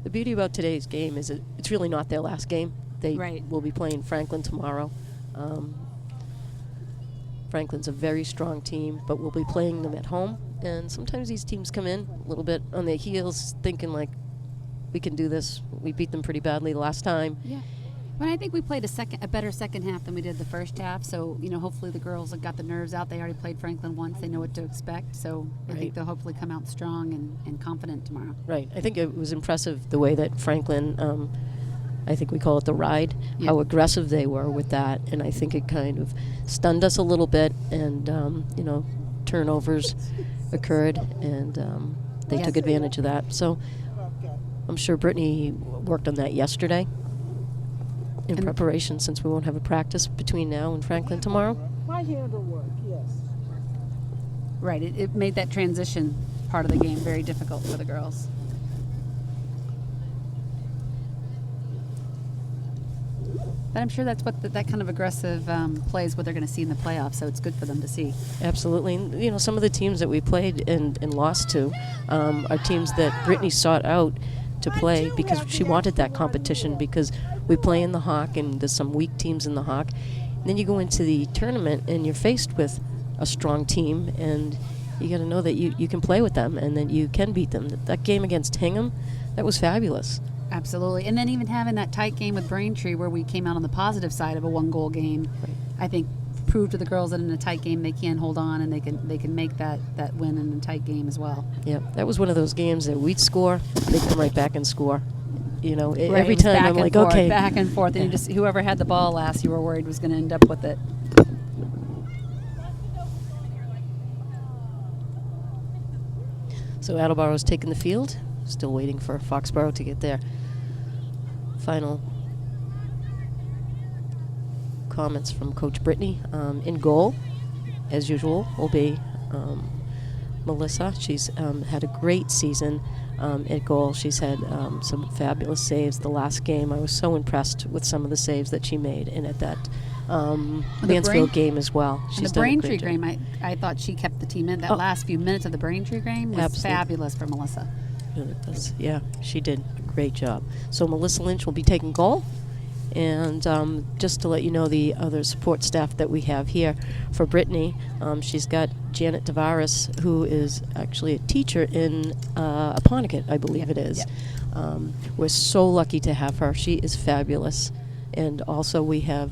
The beauty about today's game is it's really not their last game. They will be playing Franklin tomorrow. Franklin's a very strong team, but we'll be playing them at home. And sometimes these teams come in a little bit on their heels, thinking like, we can do this. We beat them pretty badly last time. Yeah. But I think we played a better second half than we did the first half. So, hopefully the girls have got the nerves out. They already played Franklin once. They know what to expect. So I think they'll hopefully come out strong and confident tomorrow. Right. I think it was impressive the way that Franklin, I think we call it the ride, how aggressive they were with that. And I think it kind of stunned us a little bit. And, turnovers occurred. And they took advantage of that. So I'm sure Brittany worked on that yesterday in preparation, since we won't have a practice between now and Franklin tomorrow. My hand will work, yes. Right. It made that transition part of the game very difficult for the girls. But I'm sure that's what that kind of aggressive play is what they're going to see in the playoffs, so it's good for them to see. Absolutely. And, some of the teams that we played and lost to are teams that Brittany sought out to play because she wanted that competition, because we play in the Hawk and there's some weak teams in the Hawk. And then you go into the tournament and you're faced with a strong team, and you got to know that you can play with them and that you can beat them. That game against Hingham, that was fabulous. Absolutely. And then even having that tight game with Braintree where we came out on the positive side of a one-goal game, I think proved to the girls that in a tight game they can hold on and they can make that win in a tight game as well. Yeah, that was one of those games that we'd score, they'd come right back and score. Every time I'm like, okay. Back and forth. And whoever had the ball last, you were worried was going to end up with it. So Attleboro's taking the field. Still waiting for Foxborough to get their final comments from Coach Brittany. In goal, as usual, will be Melissa. She's had a great season at goal. She's had some fabulous saves. The last game, I was so impressed with some of the saves that she made, and at that Mansfield game as well. She's the Braintree game, I thought she kept the team in. That last few minutes of the Braintree game was fabulous for Melissa. Yeah, she did a great job. So Melissa Lynch will be taking goal. And just to let you know the other support staff that we have here for Brittany, she's got Janet Tavares, who is actually a teacher in Apponequet, I believe it is. Yep. We're so lucky to have her. She is fabulous. And also we have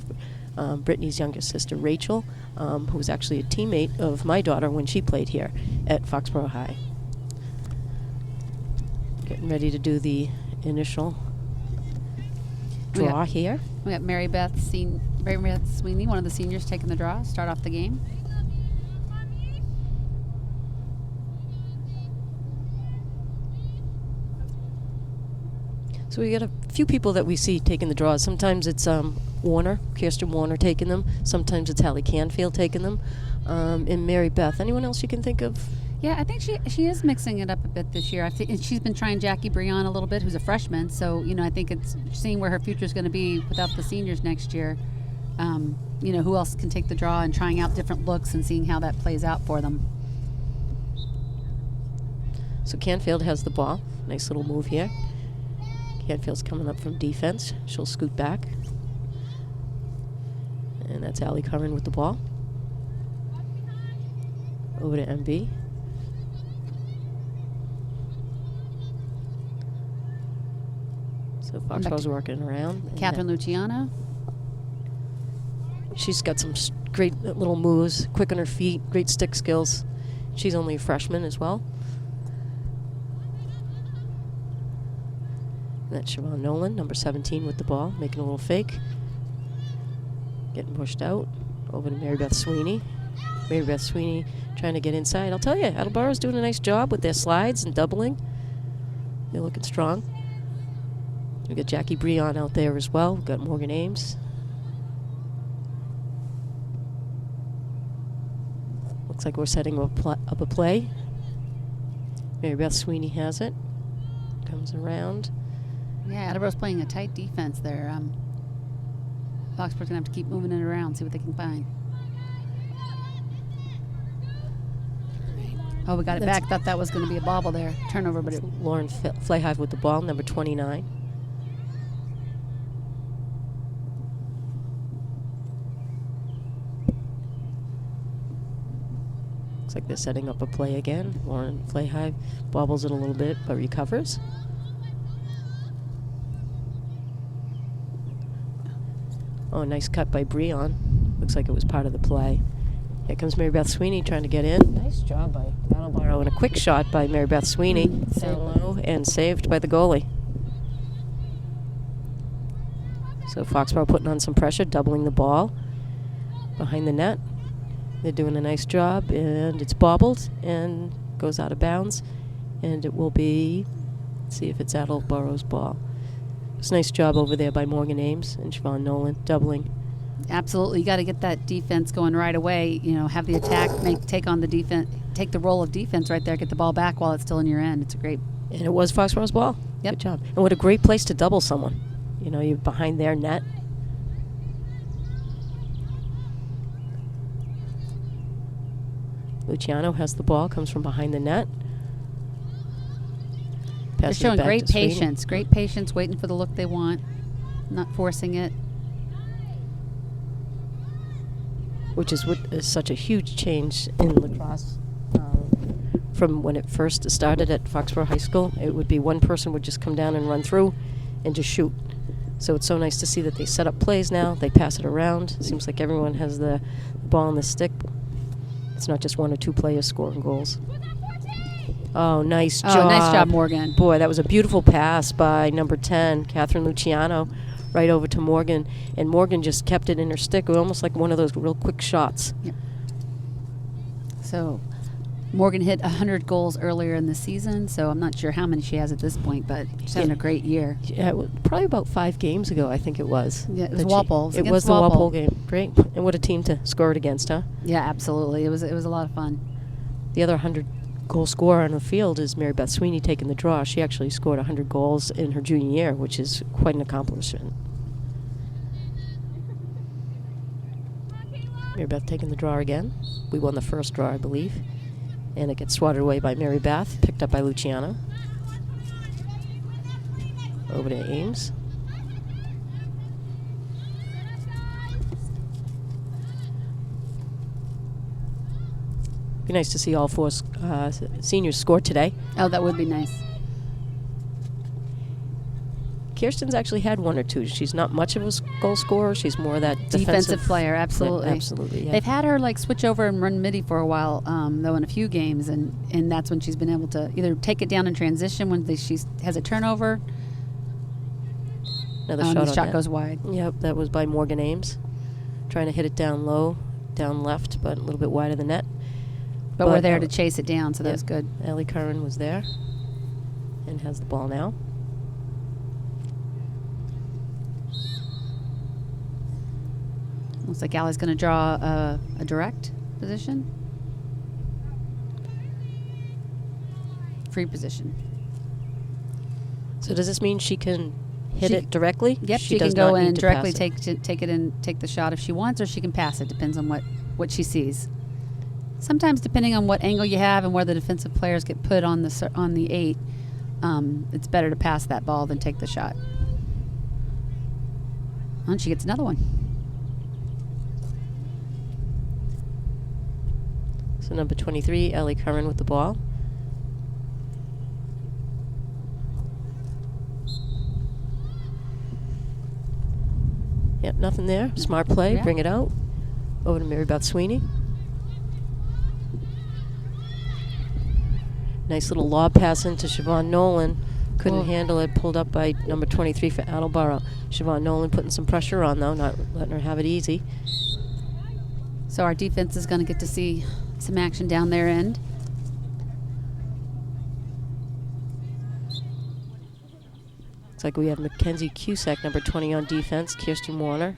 Brittany's younger sister, Rachel, who was actually a teammate of my daughter when she played here at Foxborough High. Getting ready to do the initial draw here. We got Mary Beth Sweeney, one of the seniors, taking the draw, start off the game. So we got a few people that we see taking the draws. Sometimes it's Kirsten Warner taking them. Sometimes it's Hallie Canfield taking them. And Mary Beth. Anyone else you can think of? Yeah, I think she is mixing it up a bit this year. And she's been trying Jackie Breon a little bit, who's a freshman. So, I think it's seeing where her future is going to be without the seniors next year. Who else can take the draw and trying out different looks and seeing how that plays out for them. So Canfield has the ball. Nice little move here. Canfield's coming up from defense. She'll scoot back. And that's Allie Curran with the ball. Over to MB. So Foxborough's working around. Catherine Luciano. She's got some great little moves, quick on her feet, great stick skills. She's only a freshman as well. And that's Siobhan Nolan, number 17 with the ball, making a little fake. Getting pushed out. Over to Mary Beth Sweeney. Mary Beth Sweeney trying to get inside. I'll tell you, Attleboro's doing a nice job with their slides and doubling. They're looking strong. We've got Jackie Breon out there as well. We've got Morgan Ames. Looks like we're setting up a play. Mary Beth Sweeney has it. Comes around. Yeah, Attleboro's playing a tight defense there. Foxborough's going to have to keep moving it around, see what they can find. Oh, we got it That's- back. Thought that was going to be a bobble there. Turnover, but it. Lauren Flayhive with the ball, number 29. Looks like they're setting up a play again. Lauren Flayhive bobbles it a little bit, but recovers. Oh, nice cut by Breon. Looks like it was part of the play. Here comes Mary Beth Sweeney trying to get in. Nice job by Attleboro, and a quick shot by Mary Beth Sweeney. Down low and saved by the goalie. So Foxborough putting on some pressure, doubling the ball behind the net. They're doing a nice job, and it's bobbled and goes out of bounds. And it will be, let's see if it's Attleboro's ball. It's a nice job over there by Morgan Ames and Siobhan Nolan, doubling. Absolutely, you got to get that defense going right away. You know, have the attack take on the defense, take the role of defense right there. Get the ball back while it's still in your end. It's a great. And it was Foxborough's ball. Yep. Good job. And what a great place to double someone. You know, you're behind their net. Luciano has the ball, comes from behind the net. They're Passes it showing back great to Sweeney. patience. Great patience, waiting for the look they want, not forcing it. Which is what is such a huge change in lacrosse from when it first started at Foxborough High School. It would be one person would just come down and run through and just shoot. So it's so nice to see that they set up plays now. They pass it around. It seems like everyone has the ball on the stick. It's not just one or two players scoring goals. Oh, nice job. Oh, nice job, Morgan. Boy, that was a beautiful pass by number 10, Catherine Luciano, right over to Morgan. And Morgan just kept it in her stick, almost like one of those real quick shots. Yep. So Morgan hit 100 goals earlier in the season, so I'm not sure how many she has at this point, but she's having a great year. Yeah, it was probably about 5 games ago, I think it was. Yeah, it was that Walpole. It was the Walpole game. Great. And what a team to score it against, huh? Yeah, absolutely. It was a lot of fun. The other 100-goal scorer on the field is Mary Beth Sweeney taking the draw. She actually scored 100 goals in her junior year, which is quite an accomplishment. Mary Beth taking the draw again. We won the first draw, I believe. And it gets swatted away by Mary Beth, picked up by Luciano. Over to Ames. Be nice to see all 4 seniors score today. Oh, that would be nice. Kirsten's actually had 1 or 2. She's not much of a goal scorer. She's more that Defensive player, absolutely. Absolutely, yeah. They've had her like switch over and run midi for a while, though, in a few games, and that's when she's been able to either take it down in transition when she has a turnover. Another shot The on shot net. goes wide. Yep, that was by Morgan Ames. Trying to hit it down low, down left, but a little bit wide of the net. But we're there to chase it down, so that Yep. was good. Allie Curran was there and has the ball now. Looks like Allie's going to draw a direct position. Free position. So does this mean she can hit She- it directly? Yep, she can does go not in need and to directly pass it. take it and take the shot if she wants, or she can pass it. Depends on what she sees. Sometimes, depending on what angle you have and where the defensive players get put on the 8, it's better to pass that ball than take the shot. And she gets another one. So number 23, Allie Curran with the ball. Yep, nothing there. Smart play. Yeah. Bring it out. Over to Mary Beth Sweeney. Nice little lob pass into Siobhan Nolan. Couldn't Oh. handle it. Pulled up by number 23 for Attleboro. Siobhan Nolan putting some pressure on, though, not letting her have it easy. So our defense is going to get to see some action down their end. Looks like we have Mackenzie Cusack, number 20 on defense. Kirsten Warner,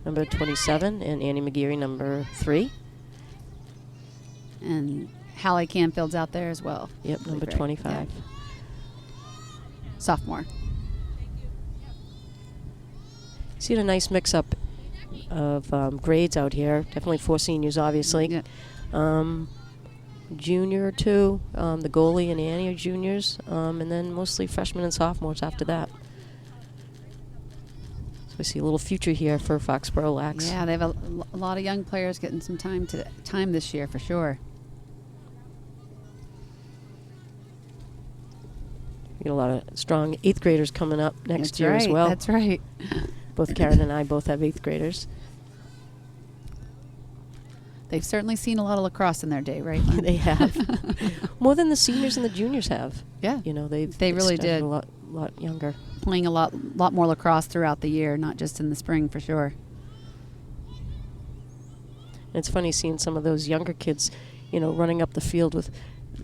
number 27. And Annie McGeary, number 3. And Hallie Canfield's out there as well. Yep, number Right. 25. Yeah. Sophomore. Seen a nice mix-up of grades out here. Definitely 4 seniors, obviously. Yeah. junior or two. The goalie and Annie are juniors, and then mostly freshmen and sophomores after that. So we see a little future here for Foxborough Lax. Yeah, they have a lot of young players getting some time this year for sure. We get a lot of strong 8th graders coming up next That's year right, as well. That's right. Both Karen and I both have 8th graders. They've certainly seen a lot of lacrosse in their day, right? Len? They have. More than the seniors and the juniors have. Yeah. You know, they really started did. a lot younger. Playing a lot more lacrosse throughout the year, not just in the spring for sure. And it's funny seeing some of those younger kids, you know, running up the field with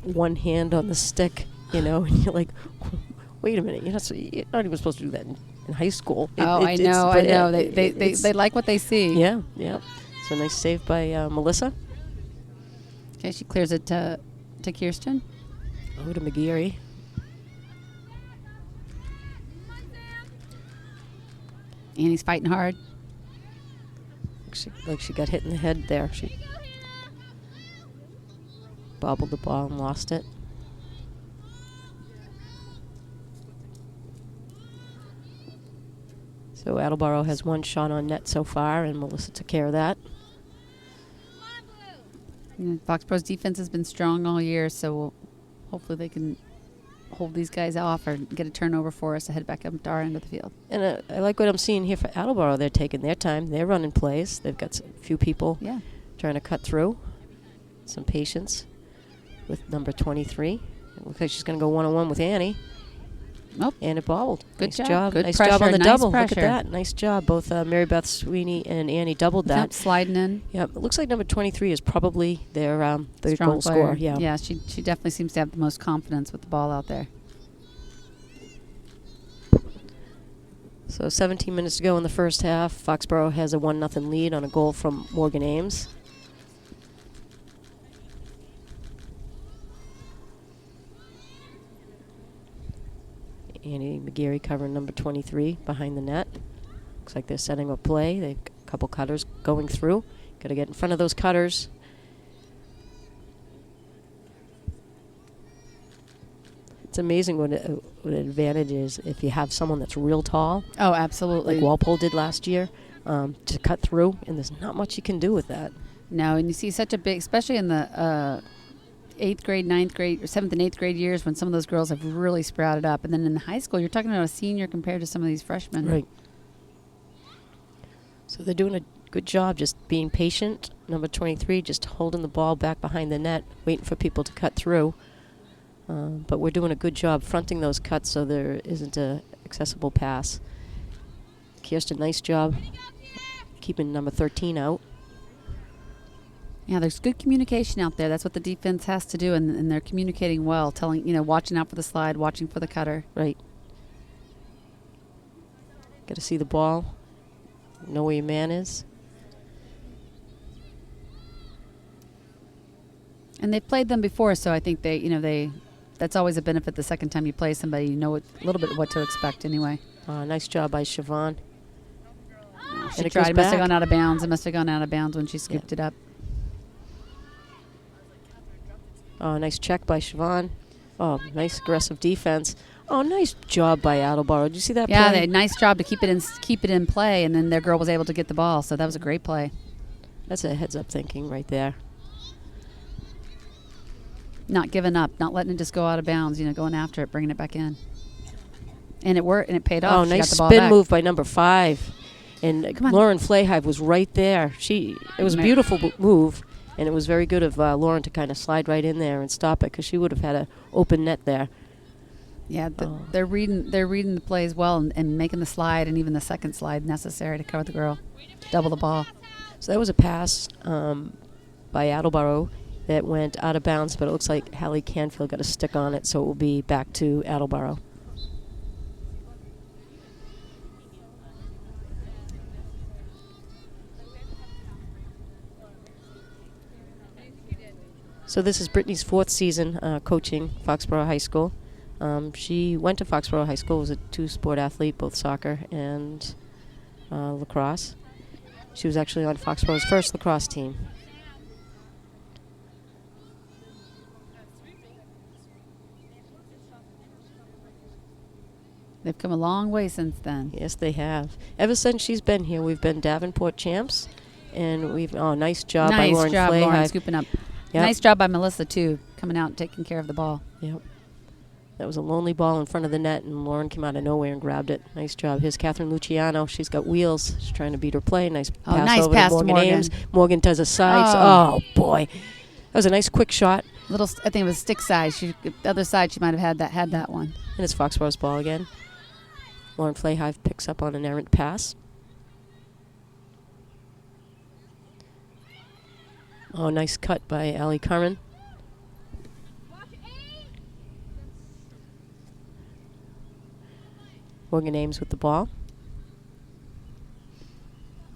one hand on the stick, you know, and you're like, wait a minute, you're not even supposed to do that in high school. I know. They like what they see. Yeah, yeah. So nice save by Melissa. Okay, she clears it to Kirsten. Oh, to McGeary. Annie's fighting hard. Like she got hit in the head there. She bobbled the ball and lost it. So Attleboro has 1 shot on net so far, and Melissa took care of that. Foxborough's defense has been strong all year, so hopefully they can hold these guys off or get a turnover for us to head back up to our end of the field. And I like what I'm seeing here for Attleboro. They're taking their time. They're running plays. They've got a few people trying to cut through. Some patience with number 23. It looks like she's going to go one-on-one with Annie. Nope. And it bobbled. Good nice job. Good nice pressure. job on the Nice double. pressure. Look at that. Nice job. Both Mary Beth Sweeney and Annie doubled that. Yep, sliding in. Yep. It looks like number 23 is probably their the Strong goal player. scorer. Yeah. Yeah, she definitely seems to have the most confidence with the ball out there. So 17 minutes to go in the first half. Foxborough has a 1-0 lead on a goal from Morgan Ames. Annie McGeary covering number 23 behind the net. Looks like they're setting up play. They've got a couple cutters going through. Got to get in front of those cutters. It's amazing what an advantage is if you have someone that's real tall. Oh, absolutely. Like Walpole did last year, to cut through, and there's not much you can do with that. No, and you see such a big, especially in the 8th grade, 9th grade, or 7th and 8th grade years when some of those girls have really sprouted up. And then in high school, you're talking about a senior compared to some of these freshmen. Right. So they're doing a good job just being patient. Number 23 just holding the ball back behind the net, waiting for people to cut through. But we're doing a good job fronting those cuts so there isn't a accessible pass. Kirsten, nice job keeping number 13 out. Yeah, there's good communication out there. That's what the defense has to do, and they're communicating well, watching out for the slide, watching for the cutter. Right. Got to see the ball, know where your man is. And they've played them before, so I think that's always a benefit the second time you play somebody. You know a little bit what to expect anyway. Nice job by Siobhan. She And it tried. goes It must have back. gone out of bounds. It must have gone out of bounds when she scooped it up. Nice check by Siobhan. Oh, nice aggressive defense. Oh, nice job by Attleboro. Did you see that Yeah, play? they had nice job to keep it in play, and then their girl was able to get the ball. So that was a great play. That's a heads-up thinking right there. Not giving up, not letting it just go out of bounds. Going after it, bringing it back in. And it worked, and it paid off. Oh, She nice got the ball spin back. move by number 5. And Come on. Lauren Flayhive was right there. It was a beautiful move, and it was very good of Lauren to kind of slide right in there and stop it because she would have had an open net there. Yeah, they're reading the plays well and making the slide and even the second slide necessary to cover the girl, double the ball. So that was a pass by Attleboro that went out of bounds, but it looks like Hallie Canfield got a stick on it, so it will be back to Attleboro. So this is Brittany's 4th season coaching Foxborough High School. She went to Foxborough High School, was a 2-sport athlete, both soccer and lacrosse. She was actually on Foxborough's first lacrosse team. They've come a long way since then. Yes, they have. Ever since she's been here, we've been Davenport champs, and nice job by Nice Lauren job, Flay. Lauren, scooping up. Yep. Nice job by Melissa, too, coming out and taking care of the ball. Yep. That was a lonely ball in front of the net, and Lauren came out of nowhere and grabbed it. Nice job. Here's Catherine Luciano. She's got wheels. She's trying to beat her play. Nice pass nice over pass to to Morgan Morgan. Ames. Morgan does a side. Oh. Oh, boy. That was a nice quick shot. I think it was stick side. The other side, she might have had that one. And it's Foxborough's ball again. Lauren Flayhive picks up on an errant pass. Oh, nice cut by Allie Curran. Morgan Ames with the ball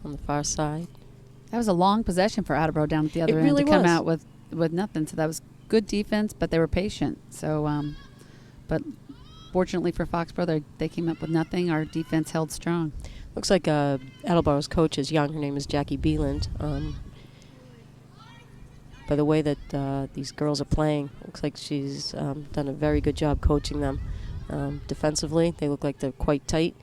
on the far side. That was a long possession for Attleboro down at the other It end really to come was. out with nothing. So that was good defense, but they were patient. So, but fortunately for Foxborough, they came up with nothing. Our defense held strong. Looks like Attleboro's coach is young. Her name is Jackie Beeland. By the way that these girls are playing, looks like she's done a very good job coaching them. Defensively, they look like they're quite tight,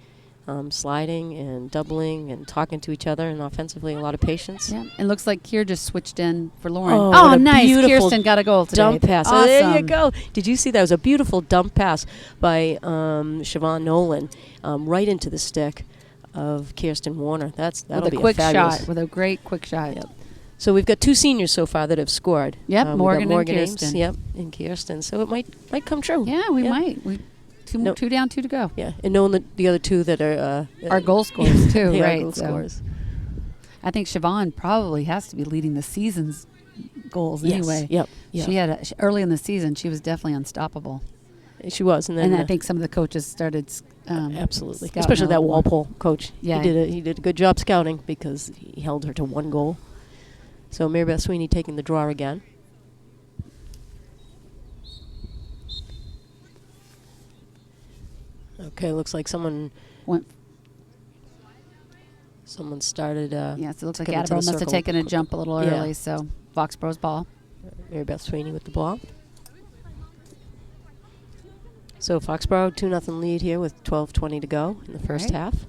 sliding and doubling and talking to each other, and offensively, a lot of patience. Yeah, it looks like Kier just switched in for Lauren. Oh, Oh, what a nice! beautiful Kirsten got a goal today. Dump pass. Awesome. Oh, there you go. Did you see that? It was a beautiful dump pass by Siobhan Nolan right into the stick of Kirsten Warner. That'll With be a quick fabulous shot, with a great quick shot. Yep. So we've got 2 seniors so far that have scored. Yep, We got Morgan and Morgan Ames, Kirsten. yep, and Kirsten. So it might come true. Yeah, we Yep. might. Two down, 2 to go. Yeah, and knowing the other 2 that are Our goal scorers too, they are right? goal So scorers. I think Siobhan probably has to be leading the season's goals anyway. Yep. She had early in the season. She was definitely unstoppable, She was, and then and I think some of the coaches started. absolutely, scouting especially a that little more. Walpole coach. Yeah. He did a good job scouting because he held her to 1 goal. So Mary Beth Sweeney taking the draw again. Okay, looks like someone started. Yes, it looks like coming to Attleboro the must have circle. taken a jump a little Yeah. early. So Foxborough's ball. Mary Beth Sweeney with the ball. So Foxborough 2-0 lead here with 12:20 to go in the first Right. half.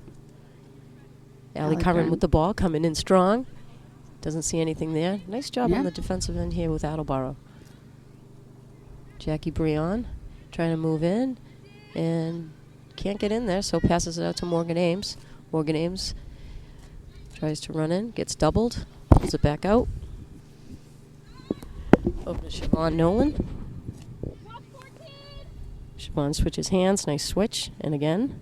Allie Allie Curran Curran. with the ball, coming in strong. Doesn't see anything there. Nice job Yeah. on the defensive end here with Attleboro. Jackie Brion trying to move in and can't get in there, so passes it out to Morgan Ames. Morgan Ames tries to run in, gets doubled, pulls it back out. Over to Siobhan Nolan. Siobhan switches hands, nice switch, and again,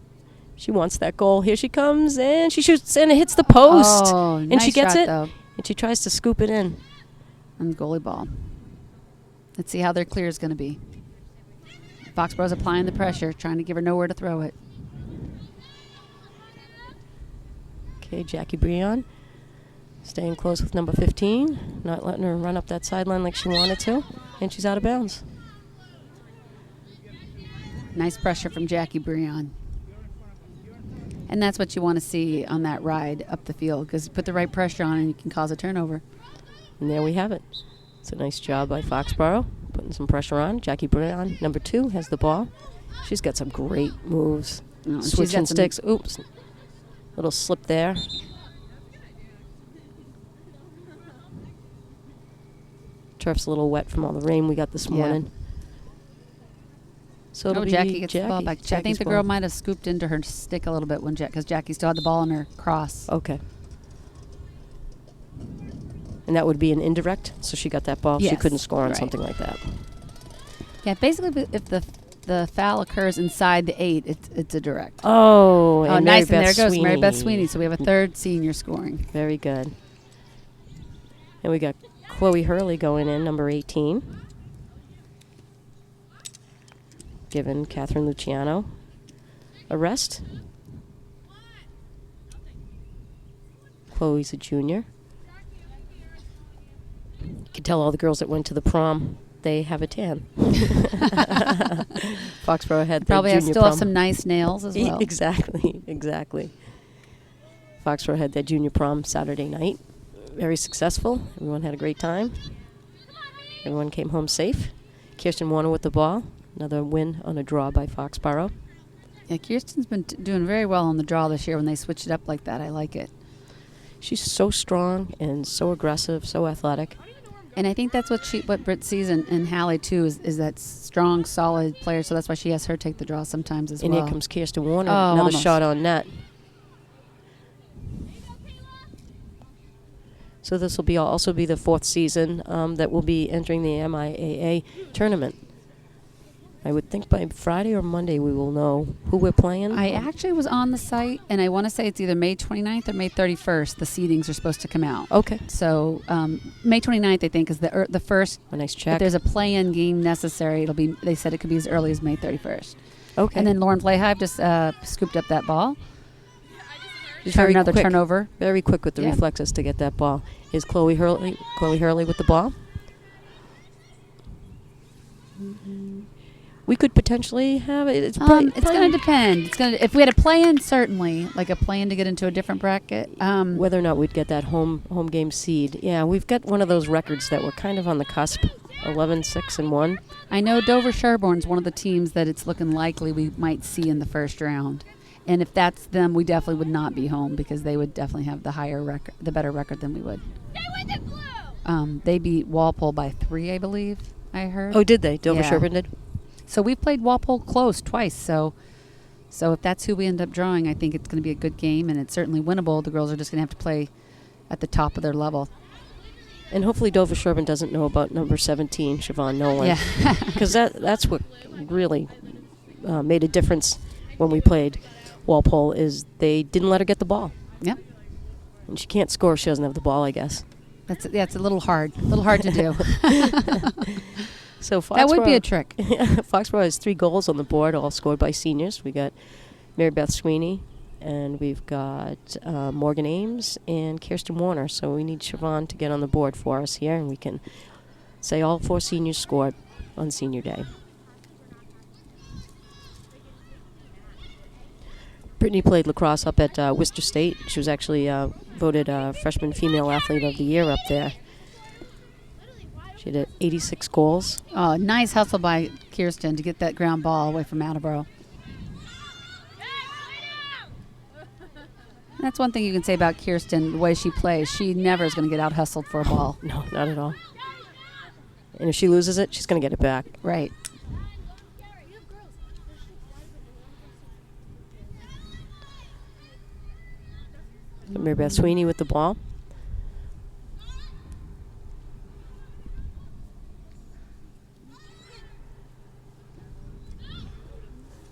she wants that goal. Here she comes, and she shoots, and it hits the post. Oh, and nice she gets shot, it, though. and she tries to scoop it in. On the goalie ball. Let's see how their clear is going to be. Foxborough's applying the pressure, trying to give her nowhere to throw it. Okay, Jackie Brion staying close with number 15, not letting her run up that sideline like she wanted to, and she's out of bounds. Nice pressure from Jackie Brion. And that's what you want to see on that ride up the field, because you put the right pressure on and you can cause a turnover. And there we have it. It's a nice job by Foxborough, putting some pressure on. Jackie Brion, number 2, has the ball. She's got some great moves. Oh, and she's Switching got some- sticks. Oops. Little slip there. Turf's a little wet from all the rain we got this Yeah. morning. So it'll be Jackie gets the ball back. I think Jackie's the girl ball. might have scooped into her stick a little bit because Jackie still had the ball in her cross. Okay. And that would be an indirect, so she got that ball. She Yes, couldn't score on right. something like that. Yeah, basically, if the foul occurs inside the 8, it's a direct. Oh, and Oh, Mary nice. And Beth there goes Mary Beth Sweeney. Sweeney. So we have a third senior scoring. Very good. And we got Chloe Hurley going in, number 18. Giving Catherine Luciano a rest. Chloe's a junior. You can tell all the girls that went to the prom, they have a tan. Foxborough had Probably their junior still have prom. some nice nails as well. Exactly, exactly. Foxborough had their junior prom Saturday night. Very successful. Everyone had a great time. Everyone came home safe. Kirsten Warner with the ball. Another win on a draw by Foxborough. Yeah, Kirsten's been doing very well on the draw this year when they switch it up like that. I like it. She's so strong and so aggressive, so athletic. And I think that's what Britt sees in Hallie, too, is that strong, solid player. So that's why she has her take the draw sometimes as And well. here comes Kirsten Warner. Oh, Another almost. shot on net. So this will also be the 4th season that will be entering the MIAA tournament. I would think by Friday or Monday we will know who we're playing. I actually was on the site, and I want to say it's either May 29th or May 31st. The seedings are supposed to come out. Okay. So May 29th, I think, is the first. A nice If check. there's a play-in game necessary, they said it could be as early as May 31st. Okay. And then Lauren Flayhive just scooped up that ball. She's Turned very another quick. turnover. Very quick with the Yeah. reflexes to get that ball. Is Chloe Hurley with the ball. We could potentially have it. It's It's going to depend. If we had a play-in, certainly, like a play-in to get into a different bracket. whether or not we'd get that home game seed. Yeah, we've got one of those records that we're kind of on the cusp. 11-6-1. I know Dover Sherborne's one of the teams that it's looking likely we might see in the first round. And if that's them, we definitely would not be home because they would definitely have the better record than we would. They beat Walpole by 3, I believe, I heard. Oh, did they? Dover Yeah. Sherburne did? So we've played Walpole close twice. So if that's who we end up drawing, I think it's going to be a good game, and it's certainly winnable. The girls are just going to have to play at the top of their level. And hopefully Dover Sherburne doesn't know about number 17, Siobhan Nolan. Yeah. Because that's what really made a difference when we played Walpole is they didn't let her get the ball. Yep. And she can't score if she doesn't have the ball, I guess. It's a little hard to do. So Foxborough, That would be a trick. Foxborough has 3 goals on the board, all scored by seniors. We got Mary Beth Sweeney, and we've got Morgan Ames and Kirsten Warner. So we need Siobhan to get on the board for us here, and we can say all 4 seniors scored on senior day. Brittany played lacrosse up at Worcester State. She was actually voted freshman female athlete of the year up there. She had 86 goals. Oh, nice hustle by Kirsten to get that ground ball away from Attleboro. That's one thing you can say about Kirsten, the way she plays. She never is going to get out hustled for a ball. No, not at all. And if she loses it, she's going to get it back. Right. Mary Beth Sweeney with the ball.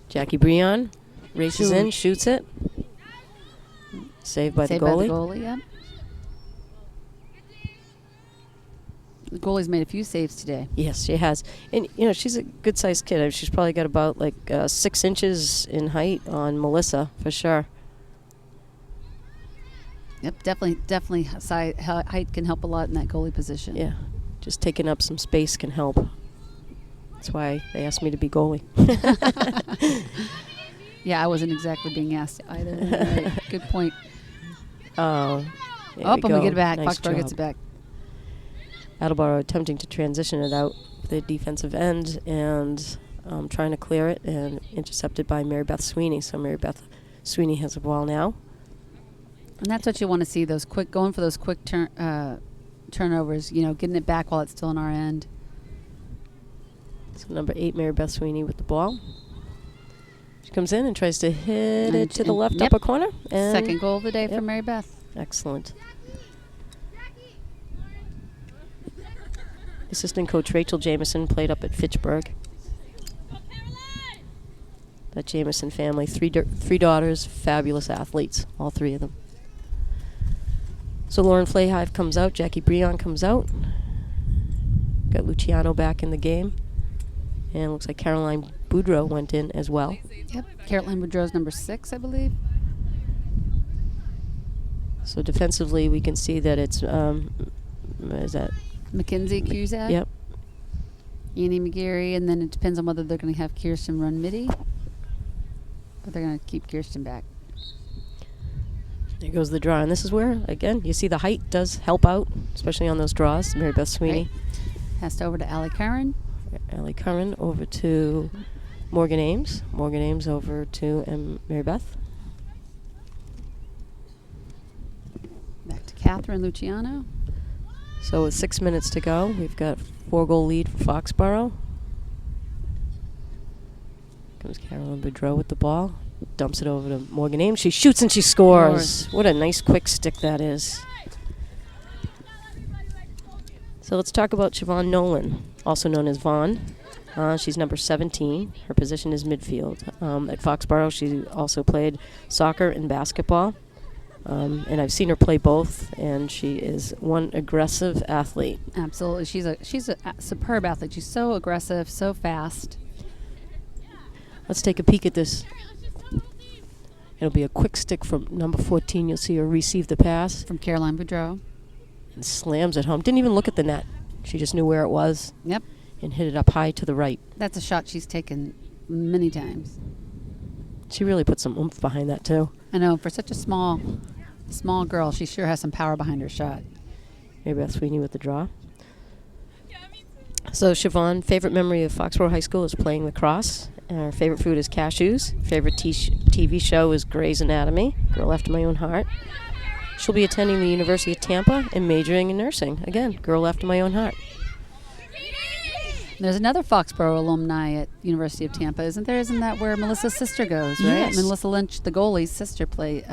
Jackie Breon races in, shoots it. Saved by the goalie. By the goalie, yeah. The goalie's made a few saves today. Yes, she has. And, she's a good-sized kid. She's probably got about, 6 inches in height on Melissa, for sure. Yep, definitely height can help a lot in that goalie position. Yeah, just taking up some space can help. That's why they asked me to be goalie. Yeah, I wasn't exactly being asked either. Right. Good point. Oh, there And we get it back. Nice Foxborough gets job. it back. Attleboro attempting to transition it out the defensive end and trying to clear it and intercepted by Mary Beth Sweeney. So Mary Beth Sweeney has the ball now. And that's what you want to see, going for those quick turnovers, getting it back while it's still on our end. So number 8, Mary Beth Sweeney with the ball. She comes in and tries to hit it to the left upper corner. And Second goal of the day for Mary Beth. Excellent. Assistant coach Rachel Jameson played up at Fitchburg. That Jameson family, three daughters, fabulous athletes, all 3 of them. So Lauren Flayhive comes out, Jackie Breon comes out. Got Luciano back in the game. And it looks like Caroline Boudreau went in as well. Yep. Caroline Boudreau's number 6, I believe. So defensively, we can see that it's, is that? Mackenzie Cusack. Yep. Annie McGarry, and then it depends on whether they're going to have Kirsten run midi or they're going to keep Kirsten back. There goes the draw. And this is where, again, you see the height does help out, especially on those draws. Mary Beth Sweeney. Right. Passed over to Allie Curran. Allie Curran over to Morgan Ames. Morgan Ames over to Mary Beth. Back to Catherine Luciano. So with 6 minutes to go, we've got 4-goal lead for Foxborough. Comes Carolyn Boudreau with the ball. Dumps it over to Morgan Ames. She shoots and she scores. What a nice quick stick that is. So let's talk about Siobhan Nolan, also known as Vaughn. She's number 17. Her position is midfield. At Foxborough, she also played soccer and basketball. And I've seen her play both, and she is one aggressive athlete. Absolutely. She's a superb athlete. She's so aggressive, so fast. Let's take a peek at this. It'll be a quick stick from number 14. You'll see her receive the pass. From Caroline Boudreau. And slams it home. Didn't even look at the net. She just knew where it was. Yep. And hit it up high to the right. That's a shot she's taken many times. She really put some oomph behind that, too. I know. For such a small girl, she sure has some power behind her shot. Mary Beth Sweeney with the draw. So, Siobhan, favorite memory of Foxborough High School is playing lacrosse. Her favorite food is cashews. Favorite TV show is Grey's Anatomy, Girl After My Own Heart. She'll be attending the University of Tampa and majoring in nursing. Again, Girl After My Own Heart. There's another Foxborough alumni at University of Tampa, isn't there? Isn't that where Melissa's sister goes, right? Yes. Melissa Lynch, the goalie's sister, Cece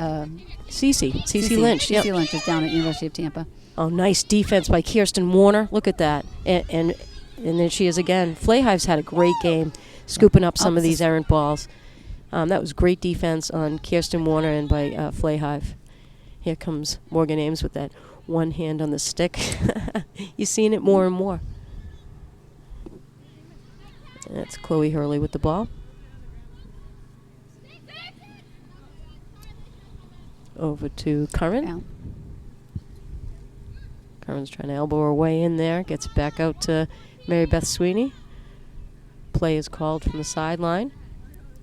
Lynch. Yep. Cece Lynch is down at University of Tampa. Oh, nice defense by Kirsten Warner. Look at that. And then she is again. Flayhive's had a great game, scooping up some of these errant balls. That was great defense on Kirsten Warner and by Flayhive. Here comes Morgan Ames with that one hand on the stick. You're seeing it more and more. That's Chloe Hurley with the ball. Over to Curran. Yeah. Curran's trying to elbow her way in there. Gets back out to Mary Beth Sweeney. Play is called from the sideline.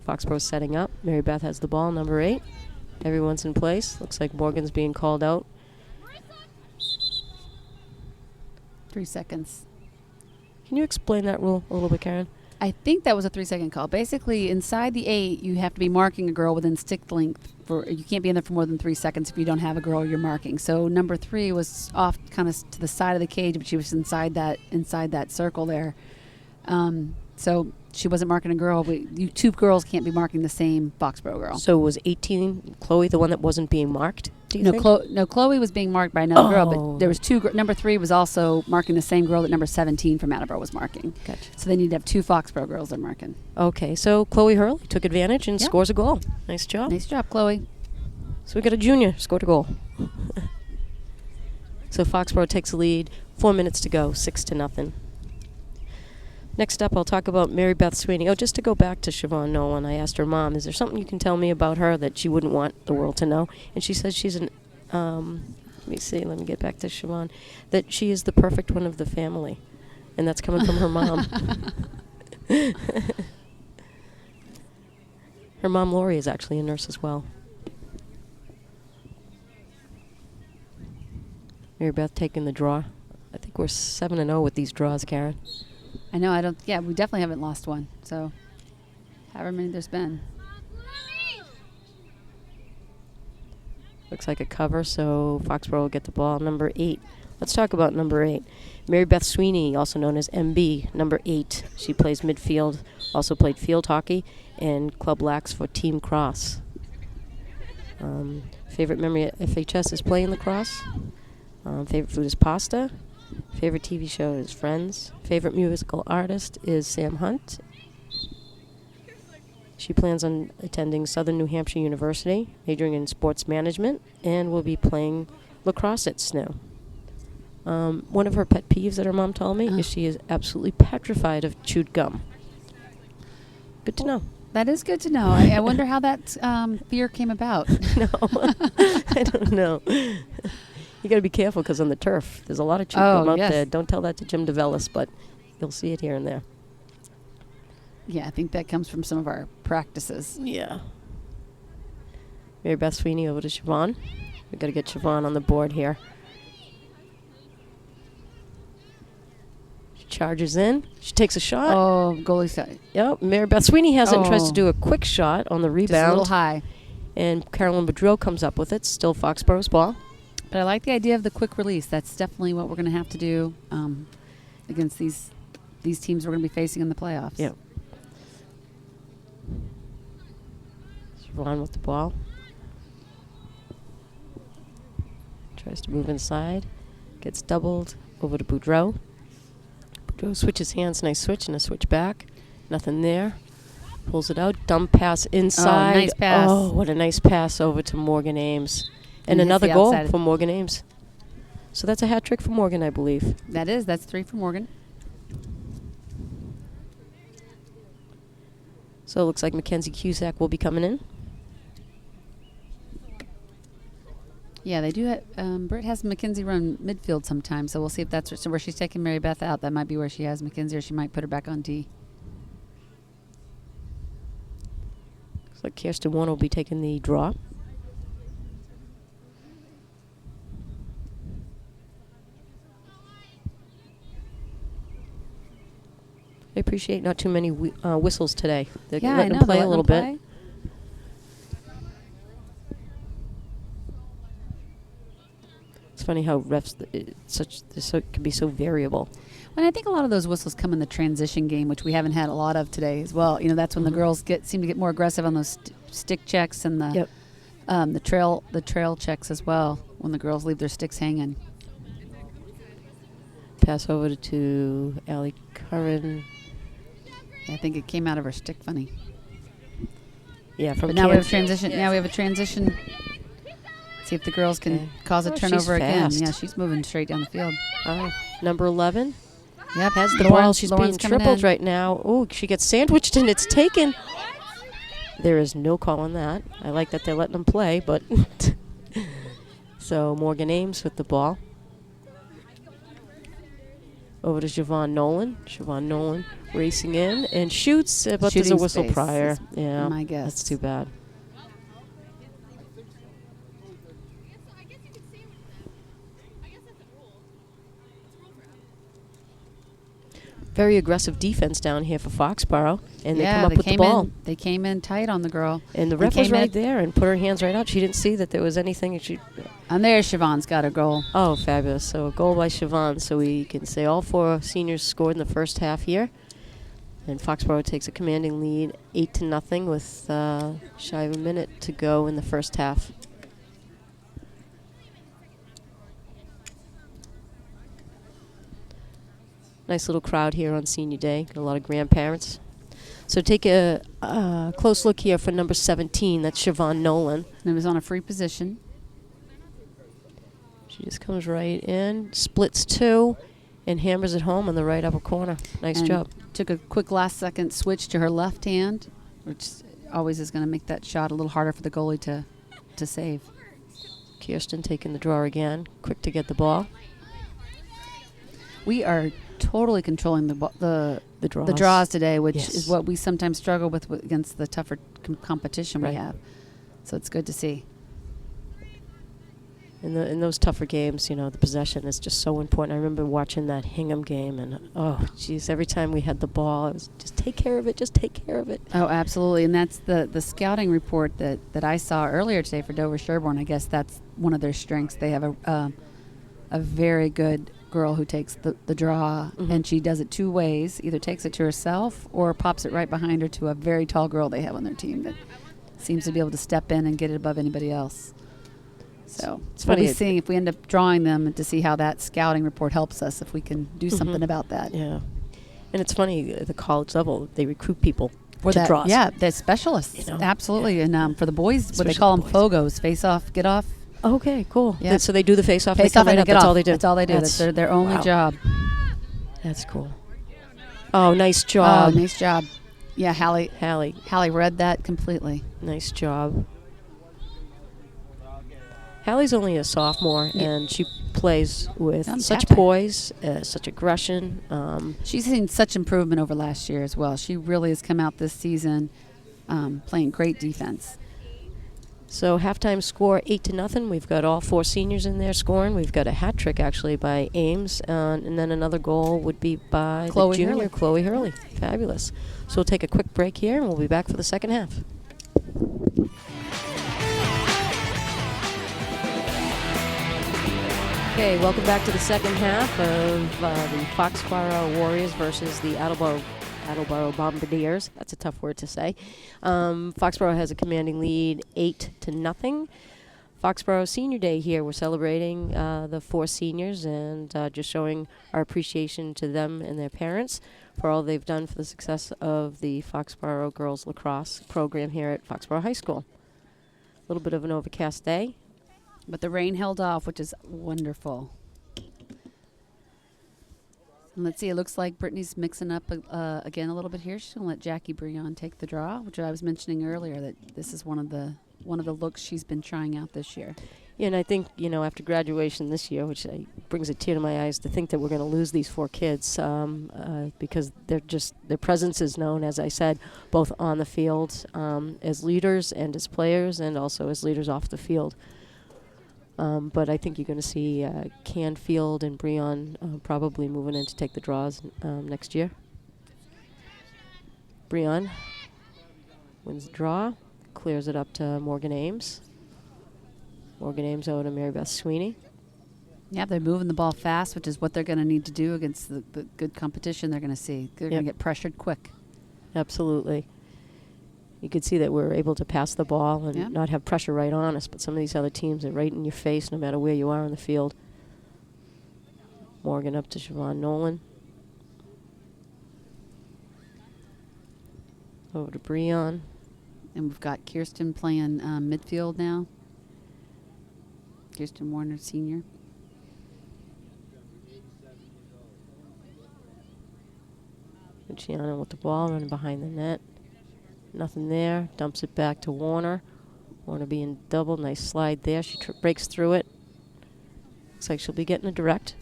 Foxborough setting up. Mary Beth has the ball, number 8. Everyone's in place. Looks like Morgan's being called out. 3 seconds. Can you explain that rule a little bit, Karen? I think that was a 3-second call. Basically, inside the 8, you have to be marking a girl within stick length. You can't be in there for more than 3 seconds if you don't have a girl you're marking. So number 3 was off kind of to the side of the cage, but she was inside that circle there. So she wasn't marking a girl. But two girls can't be marking the same Foxborough girl. So was 18 Chloe the one that wasn't being marked? Do you think? Chloe was being marked by another girl, but there was number 3 was also marking the same girl that number 17 from Attleboro was marking. Gotcha. So they need to have 2 Foxborough girls they're marking. Okay, so Chloe Hurley took advantage and scores a goal. Nice job. Nice job, Chloe. So we got a junior scored a goal. So Foxborough takes the lead. 4 minutes to go, 6-0. Next up, I'll talk about Mary Beth Sweeney. Oh, just to go back to Siobhan Nolan, I asked her mom, is there something you can tell me about her that she wouldn't want the world to know? And she says she's an, let me get back to Siobhan, that she is the perfect one of the family. And that's coming from her mom. Her mom, Lori, is actually a nurse as well. Mary Beth taking the draw. I think we're 7-0 with these draws, Karen. I know. We definitely haven't lost one. So, however many there's been. Looks like a cover, so Foxborough will get the ball. Number 8. Let's talk about number 8. Mary Beth Sweeney, also known as MB, number 8. She plays midfield, also played field hockey, and Club Lax for Team Cross. Favorite memory at FHS is playing lacrosse. Favorite food is pasta. Favorite TV show is Friends. Favorite musical artist is Sam Hunt. She plans on attending Southern New Hampshire University, majoring in sports management, and will be playing lacrosse at SNU. One of her pet peeves that her mom told me is she is absolutely petrified of chewed gum. Good to know. That is good to know. I wonder how that fear came about. No, I don't know. You got to be careful because on the turf, there's a lot of chewed gum out there. Don't tell that to Jim DeVellis, but you'll see it here and there. Yeah, I think that comes from some of our practices. Yeah. Mary Beth Sweeney over to Siobhan. We've got to get Siobhan on the board here. charges in. She takes a shot. Oh, goalie side. Yep. Mary Beth Sweeney has it and tries to Oh. do a quick shot on the Just a little rebound. high. And Carolyn Boudreau comes up with it. Still Foxborough's ball. But I like the idea of the quick release. That's definitely what we're going to have to do against these teams we're going to be facing in the playoffs. Yep. Siobhan with the ball. Tries to move inside. Gets doubled over to Boudreau. Boudreau switches hands. Nice switch and a switch back. Nothing there. Pulls it out. Dump pass inside. nice pass. Oh, what a nice pass over to Morgan Ames. And hits another the goal outside. for Morgan Ames. So that's a hat trick for Morgan, I believe. That's 3 for Morgan. So it looks like Mackenzie Cusack will be coming in. Yeah, they do. Britt has Mackenzie run midfield sometimes, so we'll see if that's where she's taking Mary Beth out. That might be where she has Mackenzie, or she might put her back on D. Looks like Kirsten Warner will be taking the draw. I appreciate not too many whistles today. They're Yeah, I letting know. them play they're a letting little them bit. play. It's funny how refs can be so variable. And I think a lot of those whistles come in the transition game, which we haven't had a lot of today as well. You know, that's when the girls seem to get more aggressive on those stick checks and the trail checks as well, when the girls leave their sticks hanging. Pass over to Allie Curran. I think it came out of her stick funny. Yeah, from But now we have Kansas. transition. Now we have a transition. See if the girls can Okay. cause a Oh, she's turnover again. fast. Yeah, she's moving straight down the field. Oh, number 11 Yep, has the ball. She's being tripled right now. Oh, she gets sandwiched and it's taken. There is no call on that. I like that they're letting them play, but so Morgan Ames with the ball. Over to Siobhan Nolan. Siobhan Nolan racing in and shoots, but there's a Shooting whistle space prior. is Yeah, my guess. that's too bad. Very aggressive defense down here for Foxborough, and they come up with the ball. They came in tight on the girl. And the They ref was came in- right there and put her hands right out. She didn't see that there was anything. And there, Siobhan's got a goal. Oh, fabulous. So a goal by Siobhan. So we can say all 4 seniors scored in the first half here. And Foxborough takes a commanding lead, 8-0, with shy of a minute to go in the first half. Nice little crowd here on senior day. Got a lot of grandparents. So take a close look here for number 17. That's Siobhan Nolan. And it was on a free position. She just comes right in, splits 2, and hammers it home on the right upper corner. Nice And job. Took a quick last-second switch to her left hand, which always is going to make that shot a little harder for the goalie to save. Kirsten taking the draw again. Quick to get the ball. We are totally controlling the draws today, which Yes. is what we sometimes struggle with against the tougher competition Right. we have. So it's good to see. In those tougher games, you know, the possession is just so important. I remember watching that Hingham game, and oh, geez, every time we had the ball, it was just take care of it, just take care of it. Oh, absolutely. And that's the scouting report that I saw earlier today for Dover Sherborne. I guess that's one of their strengths. They have a very good girl who takes the draw, and she does it 2 ways. Either takes it to herself or pops it right behind her to a very tall girl they have on their team that seems to be able to step in and get it above anybody else. So It's we'll funny, be seeing if we end up drawing them to see how that scouting report helps us, if we can do something about that. Yeah. And it's funny, at the college level, they recruit people For to that, draws. yeah, they're specialists. You know? Absolutely. And for the boys, what they Especially call the them boys. FOGOs, face off, get off. Okay, cool. Yeah. So they do the face-off, Face they off come right and up. get That's off. all they do. That's all they do. That's their only wow. job. That's cool. Oh, nice job. Oh, nice job. Yeah, Hallie Hallie, read that completely. nice job. Hallie's only a sophomore, Yeah. and she plays with I'm such tapping. poise, such aggression. She's seen such improvement over last year as well. She really has come out this season playing great defense. So halftime score 8-0. We've got all 4 seniors in there scoring. We've got a hat trick actually by Ames, and then another goal would be by Chloe the junior Hurley. Chloe Hurley. Fabulous. So we'll take a quick break here, and we'll be back for the second half. Okay, welcome back to the second half of the Foxborough Warriors versus the Attleboro Bombardiers. That's a tough word to say. Foxborough has a commanding lead 8-0. Foxborough Senior Day here. We're celebrating the 4 seniors and just showing our appreciation to them and their parents for all they've done for the success of the Foxborough Girls Lacrosse program here at Foxborough High School. A little bit of an overcast day. But the rain held off, which is wonderful. And let's see, it looks like Brittany's mixing up again a little bit here. She's going to let Jackie Brion take the draw, which I was mentioning earlier, that this is one of the looks she's been trying out this year. Yeah, and I think, after graduation this year, which brings a tear to my eyes to think that we're going to lose these 4 kids because their presence is known, as I said, both on the field as leaders and as players and also as leaders off the field. But I think you're going to see Canfield and Brion probably moving in to take the draws next year. Brion wins the draw, clears it up to Morgan Ames. Morgan Ames over to Mary Beth Sweeney. Yeah, they're moving the ball fast, which is what they're going to need to do against the good competition they're going to see. They're going to get pressured quick. Absolutely. You could see that we're able to pass the ball and not have pressure right on us, but some of these other teams are right in your face no matter where you are on the field. Morgan up to Siobhan Nolan. Over to Brion. And we've got Kirsten playing midfield now. Kirsten Warner, senior. Luciano with the ball, running behind the net. Nothing there. Dumps it back to Warner. Warner being double. Nice slide there. She breaks through it. Looks like she'll be getting a direct.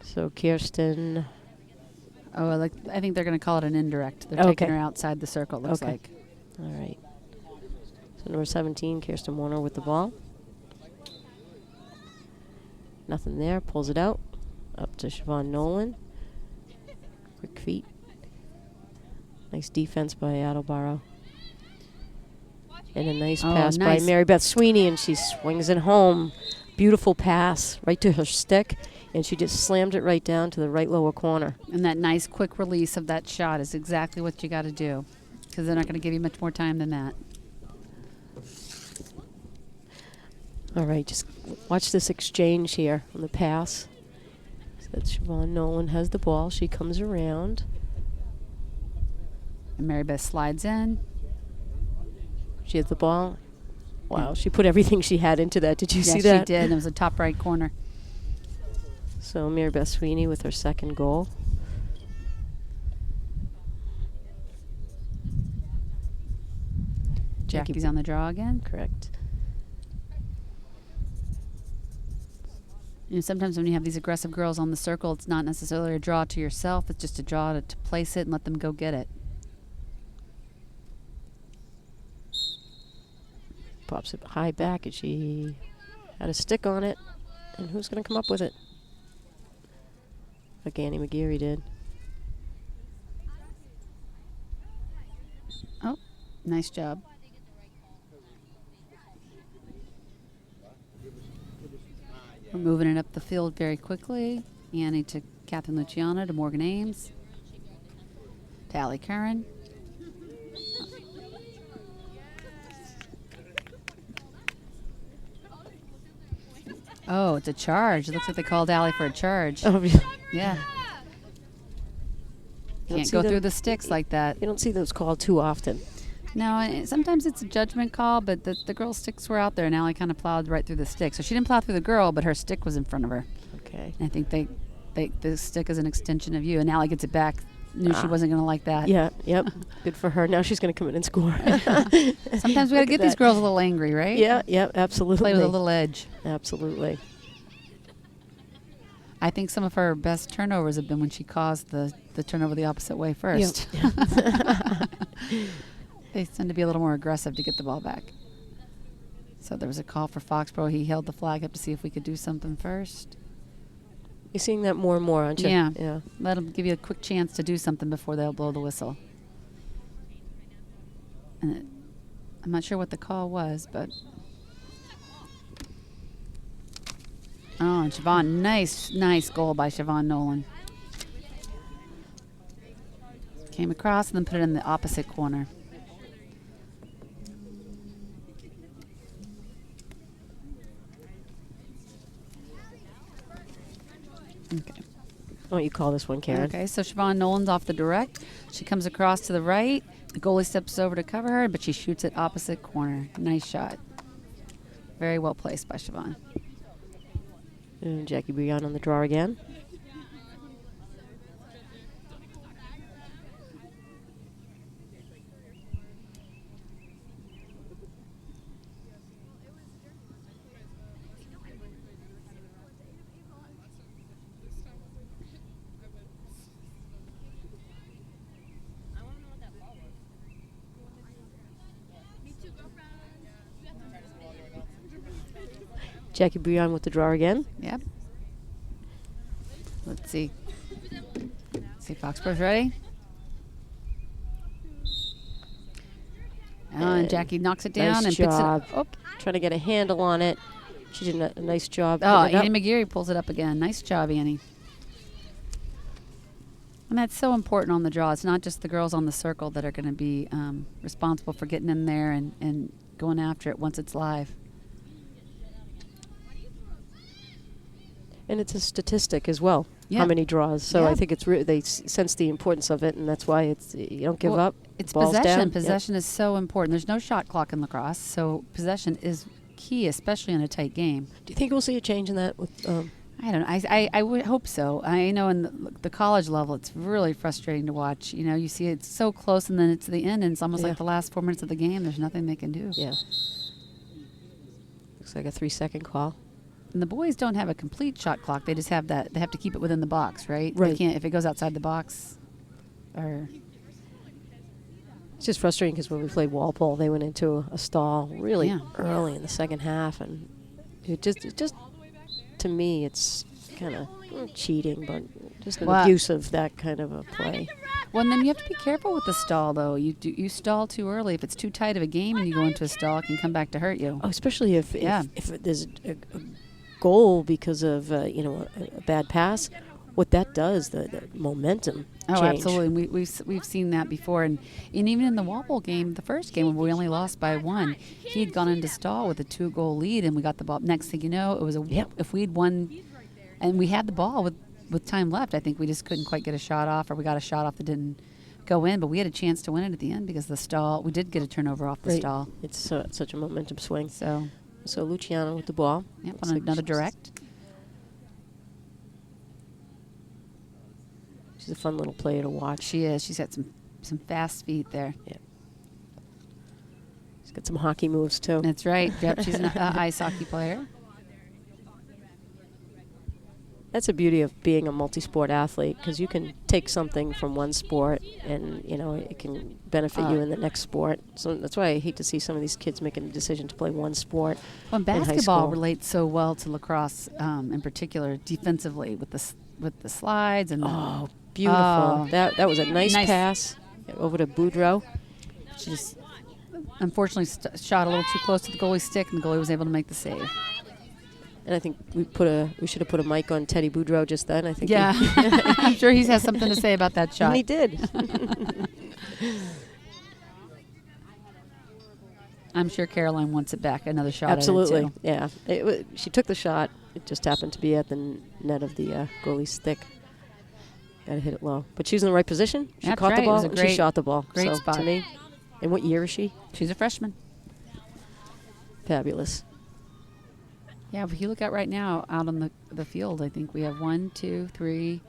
So Kirsten. Oh, I think they're going to call it an indirect. They're taking her outside the circle, it looks like. All right. So number 17, Kirsten Warner with the ball. Nothing there. Pulls it out. Up to Siobhan Nolan. Quick feet. Nice defense by Attleboro. And a nice pass by Mary Beth Sweeney, and she swings it home. Beautiful pass right to her stick, and she just slammed it right down to the right lower corner. And that nice quick release of that shot is exactly what you got to do, because they're not going to give you much more time than that. All right, just watch this exchange here on the pass. So Siobhan Nolan has the ball. She comes around. And Mary Beth slides in. She has the ball. Wow, she put everything she had into that. Did you see that? Yes, she did. It was a top right corner. So Mary Beth Sweeney with her second goal. Jackie's on the draw again. Correct. You know, sometimes when you have these aggressive girls on the circle, it's not necessarily a draw to yourself. It's just a draw to place it and let them go get it. Pops it high back, and she had a stick on it. And who's going to come up with it? Like Annie McGeary did. Oh, nice job. We're moving it up the field very quickly. Annie to Catherine Luciano to Morgan Ames. To Allie Curran. Oh, it's a charge. It looks like they called Allie for a charge. Oh, really? Yeah. You Can't go through the sticks like that. You don't see those called too often. No, sometimes it's a judgment call, but the girl's sticks were out there, and Allie kind of plowed right through the stick. So she didn't plow through the girl, but her stick was in front of her. Okay. And I think the stick is an extension of you, and Allie gets it back. Knew she wasn't going to like that. Yeah, yep. Good for her. Now she's going to come in and score. Sometimes we got to get these girls a little angry, right? Yeah, absolutely. Play with a little edge. Absolutely. I think some of her best turnovers have been when she caused the turnover the opposite way first. Yep. They tend to be a little more aggressive to get the ball back. So there was a call for Foxborough. He held the flag up to see if we could do something first. You're seeing that more and more, aren't you? Yeah. Yeah. Let them give you a quick chance to do something before they'll blow the whistle. And I'm not sure what the call was, but... Oh, and Siobhan, nice goal by Siobhan Nolan. Came across and then put it in the opposite corner. Okay. Why don't you call this one, Karen? Okay, so Siobhan Nolan's off the direct. She comes across to the right. The goalie steps over to cover her, but she shoots it opposite corner. Nice shot. Very well placed by Siobhan. And Jackie Brion on the draw again. Jackie Brion with the draw again. Yep. Let's see. Foxborough's ready. And Jackie knocks it down Nice and job. picks it up. Trying to get a handle on it. She did a nice job. Oh, putting it Annie up. McGeary pulls it up again. Nice job, Annie. And that's so important on the draw. It's not just the girls on the circle that are going to be responsible for getting in there and going after it once it's live. And it's a statistic as well. Yeah. How many draws? So Yeah. I think it's they sense the importance of it, and that's why it's you don't give Well, up. It's Balls possession. down. Possession is so important. There's no shot clock in lacrosse, so possession is key, especially in a tight game. Do you think we'll see a change in that? With I don't know. I would hope so. I know in the college level, it's really frustrating to watch. You know, you see it's so close, and then it's the end, and it's almost Yeah. like the last 4 minutes of the game. There's nothing they can do. yeah. Looks like a 3-second call. And the boys don't have a complete shot clock. They just have that. They have to keep it within the box, right? Right. They can't if it goes outside the box. Or It's just frustrating because when we played Walpole, they went into a stall really Yeah. early in the second half, and it just to me, it's kind of cheating, but just an Well, abuse of that kind of a play. well, and then you have to be careful with the stall, though. You stall too early. If it's too tight of a game and you go into a stall, it can come back to hurt you. Oh, especially if Yeah. if there's a goal because of a bad pass, what that does, the momentum Oh, change. absolutely. We've seen that before, and even in the Walpole game, the first game when we only lost by 1, he'd gone into stall with a 2-goal lead, and we got the ball. Next thing you know, it was Yep. if we'd won, and we had the ball with time left. I think we just couldn't quite get a shot off, or we got a shot off that didn't go in, but we had a chance to win it at the end because the stall. We did get a turnover off the Right. stall. It's such a momentum swing. So, So Luciano with the ball. yep, Looks on like another she's- direct. She's a fun little player to watch. She is. She's got some fast feet there. She's got some hockey moves too. That's right. Yep, she's an ice hockey player. That's the beauty of being a multi-sport athlete, because you can take something from one sport and it can benefit you in the next sport. So that's why I hate to see some of these kids making a decision to play one sport. Well, in high basketball school. relates so well to lacrosse, in particular, defensively with the slides and Oh, beautiful! Oh. That was a nice Nice. pass over to Boudreaux. she just unfortunately shot a little too close to the goalie's stick, and the goalie was able to make the save. And I think we should have put a mic on Teddy Boudreaux just then. I think. Yeah, I'm sure he has something to say about that shot. And he did. I'm sure Caroline wants it back. Another shot. Absolutely. At it too. Yeah. She took the shot. It just happened to be at the net of the goalie's stick. Got to hit it low. But she was in the right position. She That's caught right. the It was ball a and great- she shot the ball. great So spot. to me, and what year is she? She's a freshman. Fabulous. Yeah, if you look at right now out on the field, I think we have 1, 2, 3,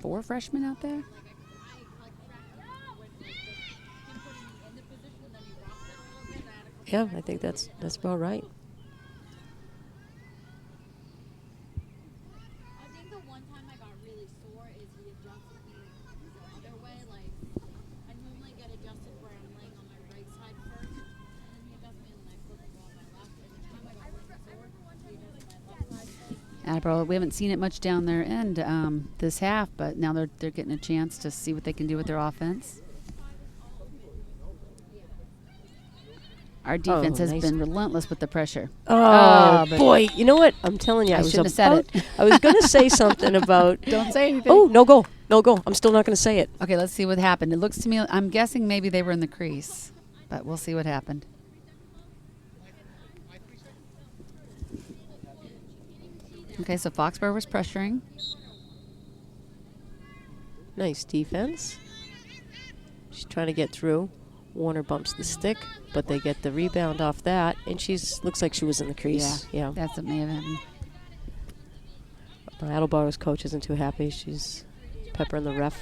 4 freshmen out there. Yeah, I think that's about right. Attleboro, we haven't seen it much down their end this half, but now they're getting a chance to see what they can do with their offense. Our defense has nice. been relentless with the pressure. Oh, but boy. You know what? I'm telling you. I was shouldn't have said about- it. I was going to say something about... Don't say anything. Oh, no goal. No goal. I'm still not going to say it. Okay, let's see what happened. It looks to me, I'm guessing maybe they were in the crease, but we'll see what happened. Okay, so Foxborough was pressuring. Nice defense. She's trying to get through. Warner bumps the stick, but they get the rebound off that, and looks like she was in the crease. Yeah. That's what may have happened. Attleboro's coach isn't too happy. She's peppering the ref.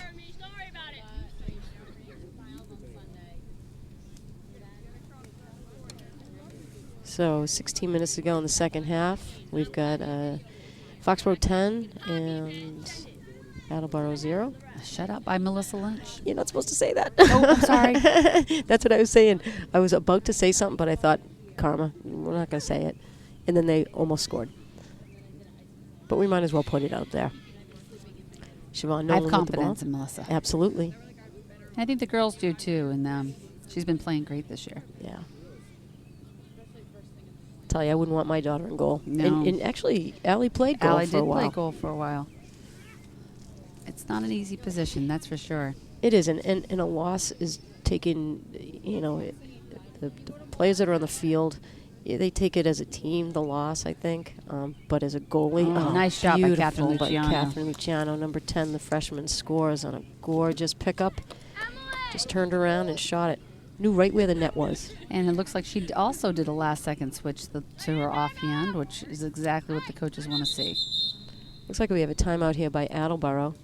So 16 minutes to go in the second half. We've got Foxborough 10 and Attleboro 0. Shut up by Melissa Lynch. You're not supposed to say that. Oh, I'm sorry. That's what I was saying. I was about to say something, but I thought, karma, we're not going to say it. And then they almost scored. But we might as well put it out there. Siobhan Nolan I have with the ball. confidence in Melissa. Absolutely. I think the girls do too, and she's been playing great this year. Yeah. Tell you, I wouldn't want my daughter in goal. No. And actually, Allie played goal Allie for a did while. play goal for a while. It's not an easy position, that's for sure. It is, and a loss is taken, the players that are on the field, they take it as a team, the loss, I think. But as a goalie, nice shot by Catherine beautiful Luciano. Catherine Luciano, number 10, the freshman, scores on a gorgeous pickup. Just turned around and shot it. Knew right where the net was. And it looks like she also did a last-second switch to her offhand, which is exactly what the coaches want to see. Looks like we have a timeout here by Attleboro.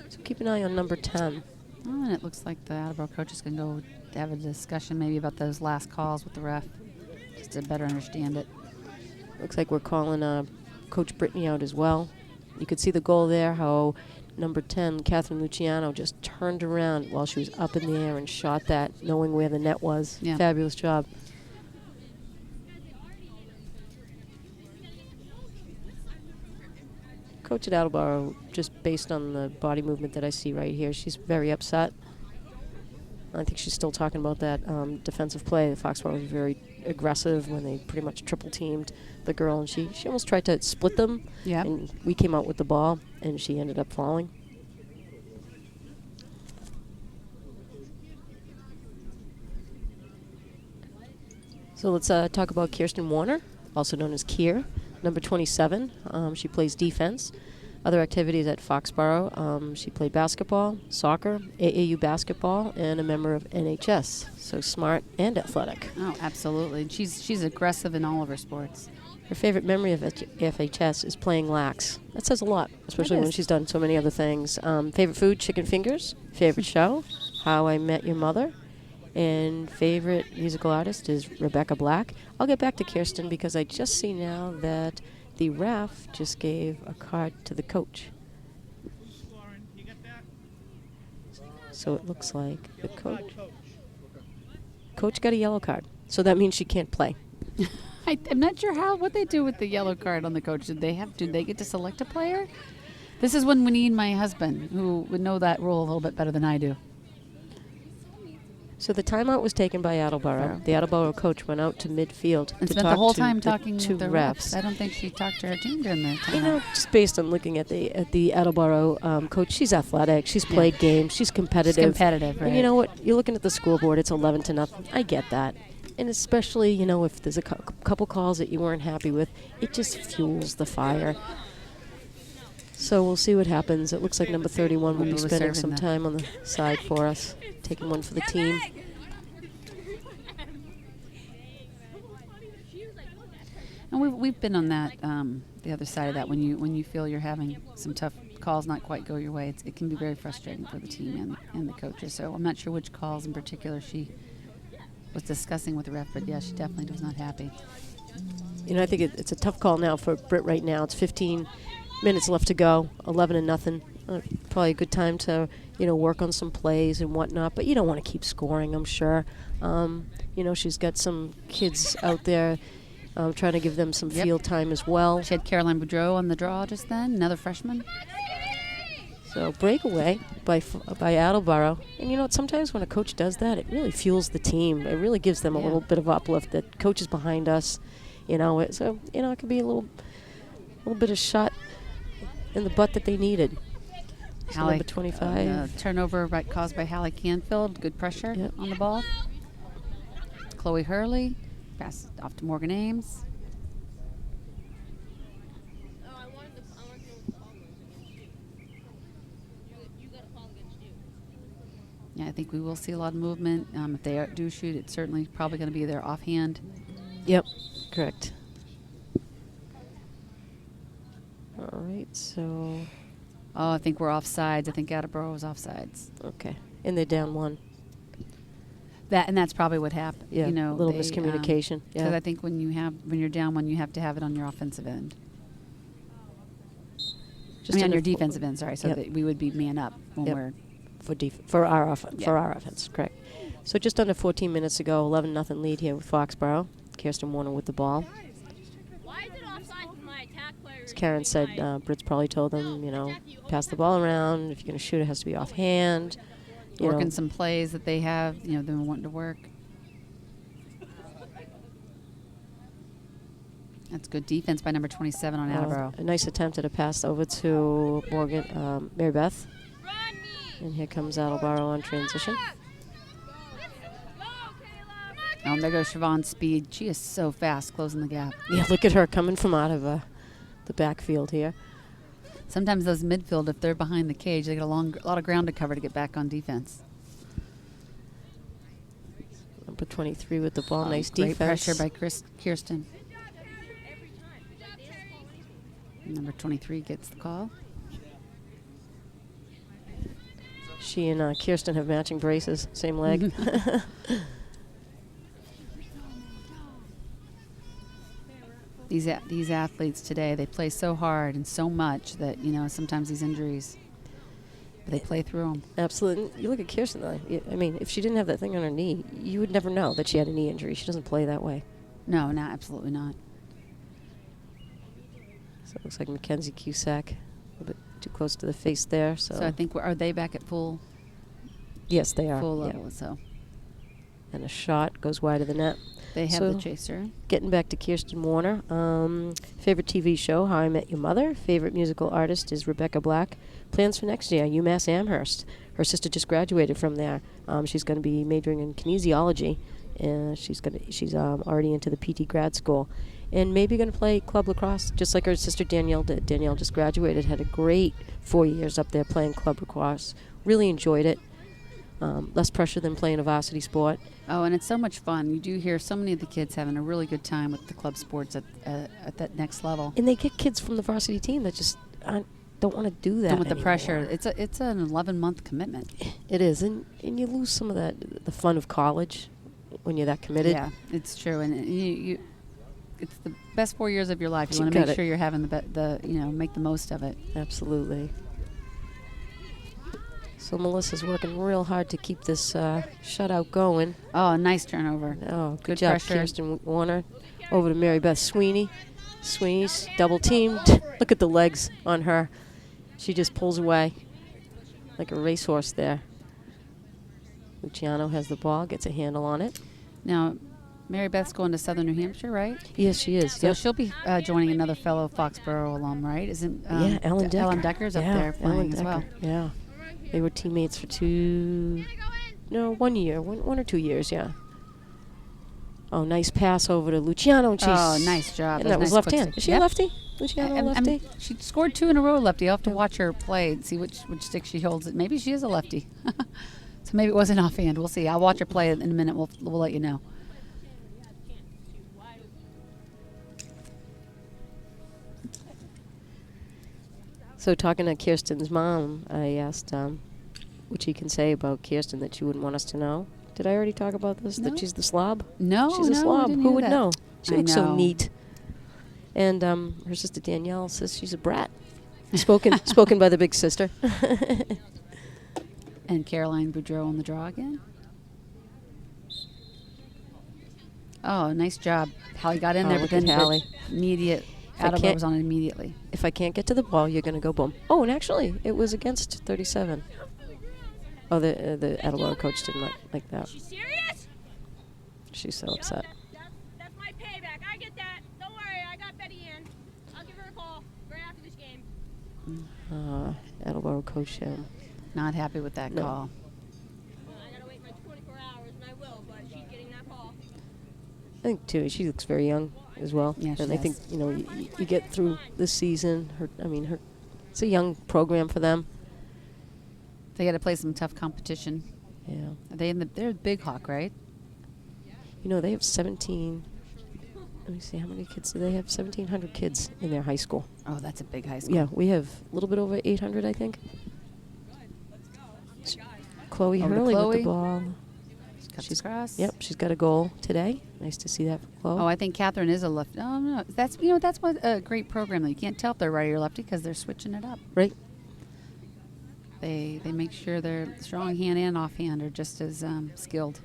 So keep an eye on number 10. Oh, and it looks like the Attleboro coaches can go have a discussion maybe about those last calls with the ref, just to better understand it. Looks like we're calling Coach Brittany out as well. You could see the goal there, how number 10, Catherine Luciano, just turned around while she was up in the air and shot that, knowing where the net was. Yeah. Fabulous job. Coach at Attleboro, just based on the body movement that I see right here, she's very upset. I think she's still talking about that defensive play. Foxborough was very aggressive when they pretty much triple teamed the girl, and she almost tried to split them. Yeah. And we came out with the ball, and she ended up falling. So let's talk about Kirsten Warner, also known as Kier, number 27. She plays defense. Other activities at Foxborough, she played basketball, soccer, AAU basketball, and a member of NHS. So smart and athletic. Oh, absolutely. And she's aggressive in all of her sports. Her favorite memory of FHS is playing lax. That says a lot, especially It when is. she's done so many other things. Favorite food, chicken fingers. Favorite show, How I Met Your Mother. And favorite musical artist is Rebecca Black. I'll get back to Kirsten because I just see now that the ref just gave a card to the coach. So it looks like the coach got a yellow card. So that means she can't play. I'm not sure what they do with the yellow card on the coach. Did they get to select a player? This is when we need my husband, who would know that rule a little bit better than I do. So the timeout was taken by Attleboro. The Attleboro coach went out to midfield And to spent talk the whole to time the talking two with the refs. refs. I don't think she talked to her team during the timeout. You know, just based on looking at the Attleboro coach, she's athletic. She's played games. She's competitive. She's competitive, right? And you know what? You're looking at the scoreboard. It's 11-0. I get that. And especially, if there's a couple calls that you weren't happy with, it just fuels the fire. So we'll see what happens. It looks like number 31 will be Who was spending serving some that? time on the side for us, taking one for the team. And we've been on that the other side of that when you feel you're having some tough calls not quite go your way. It can be very frustrating for the team and the coaches. So I'm not sure which calls in particular she was discussing with the ref, but yeah, she definitely was not happy. I think it's a tough call now for Britt right now. It's 15 minutes left to go, 11-0. Probably a good time to, work on some plays and whatnot. But you don't want to keep scoring, I'm sure. She's got some kids out there trying to give them some Yep. field time as well. She had Caroline Boudreau on the draw just then, another freshman. So breakaway by Attleboro. And sometimes when a coach does that, it really fuels the team. It really gives them a Yeah. little bit of uplift that coach is behind us. So it could be a little bit of shot in the butt that they needed. So number 25. Turnover caused by Hallie Canfield. Good pressure Yep. on the ball. Chloe Hurley. Pass off to Morgan Ames. Yeah, I think we will see a lot of movement. If they do shoot, it's certainly probably going to be their offhand. Yep, correct. All right, so Oh, I think we're offsides. I think Attleboro was offsides. okay, and they're down one. That's probably what happened. Yeah, a little miscommunication. Because Yeah, I think when you're down one, you have to have it on your offensive end. just on under your four- defensive end. Sorry, so Yep. that we would be man up when Yep. we're. for our offense. Yeah. For our offense, correct. So just under 14 minutes ago, 11-0 lead here with Foxborough. Kirsten Warner with the ball. Why is it offside when my attack player? As Karen said, Britt's probably told them, pass the ball around. If you're going to shoot, it has to be offhand. Working some plays that they have, them wanting to work. That's good defense by number 27 on Attleboro. A nice attempt at a pass over to Morgan, Mary Beth. And here comes Attleboro on transition. There goes Siobhan Speed. She is so fast closing the gap. Yeah, look at her coming from out of the backfield here. Sometimes those midfield, if they're behind the cage, they get a lot of ground to cover to get back on defense. Number 23 with the ball. Nice Great defense. pressure by Kirsten. Number 23 gets the call. She and Kirsten have matching braces, same leg. These athletes today, they play so hard and so much that, sometimes these injuries, but they play through them. Absolutely. You look at Kirsten, though. I mean, if she didn't have that thing on her knee, you would never know that she had a knee injury. She doesn't play that way. No, absolutely not. So it looks like Mackenzie Cusack, a little bit too close to the face there. So I think, are they back at full yes, they are. full Yeah. level? So And a shot goes wide of the net. they have So the chaser. Getting back to Kirsten Warner. Favorite TV show, How I Met Your Mother. Favorite musical artist is Rebecca Black. Plans for next year, UMass Amherst. Her sister just graduated from there. She's going to be majoring in kinesiology, and she's already into the PT grad school, and maybe going to play club lacrosse, just like her sister Danielle did. Danielle just graduated, had a great 4 years up there playing club lacrosse. Really enjoyed it. Less pressure than playing a varsity sport. Oh, and it's so much fun. You do hear so many of the kids having a really good time with the club sports at that next level. And they get kids from the varsity team that just don't want to do that And with the anymore. pressure, it's an 11-month commitment. It is, and you lose some of the fun of college when you're that committed. Yeah, it's true, and you it's the best 4 years of your life. You You want to got make it. sure you're having make the most of it. Absolutely. So Melissa's working real hard to keep this shutout going. Oh, nice turnover. Oh, good Good job, pressure. Kirsten Warner. Over to Mary Beth Sweeney. Sweeney's double teamed. Look at the legs on her. She just pulls away like a racehorse there. Luciano has the ball, gets a handle on it. Now, Mary Beth's going to Southern New Hampshire, right? Yes, she is. So Yep. she'll be joining another fellow Foxborough alum, right? Isn't Yeah, Ellen Decker. Ellen Decker's up there playing as well. Yeah. They were teammates for 1 year, one or 2 years, yeah. Oh, nice pass over to Luciano. And Oh, nice job. And Those that was nice left quick hand. sticks. Is she Yep. a lefty? Luciano lefty? She scored 2 in a row lefty. I'll have to watch her play and see which stick she holds. It. Maybe she is a lefty. So maybe it wasn't offhand. We'll see. I'll watch her play in a minute. We'll let you know. So talking to Kirsten's mom, I asked what she can say about Kirsten that she wouldn't want us to know. Did I already talk about this? No. That she's the slob? No, She's a no, I slob. didn't Who hear would that. know? She I looks so know. neat. And her sister Danielle says she's a brat. Spoken by the big sister. And Caroline Boudreau on the draw again. Oh, nice job. Hallie got in Oh, there, look but at then Hallie. immediate. I Attleboro can't- was on it immediately. If I can't get to the ball, you're going to go boom. Oh, and actually, it was against 37. Oh, the Attleboro coach didn't like that. She serious? She's so upset. That's my payback. I get that. Don't worry, I got Betty in. I'll give her a call right after this game. Attleboro coach Not happy with that No. call. I gotta wait my 24 hours, and I will, but she's getting that call. I think too. She looks very young as well. Yeah, she and I does. think you get through this season. It's a young program for them. They got to play some tough competition. Yeah. Are they they're Big Hawk, right? They have 17. Let me see, how many kids do they have? 1,700 kids in their high school. Oh, that's a big high school. Yeah, we have a little bit over 800, I think. Chloe Over to Hurley with Chloe. the ball. Cuts across. Yep, she's got a goal today. Nice to see that for Chloe. Oh, I think Catherine is a left. Oh no, that's what a great program. Though. You can't tell if they're righty or lefty because they're switching it up. Right. They make sure their strong hand and offhand are just as skilled.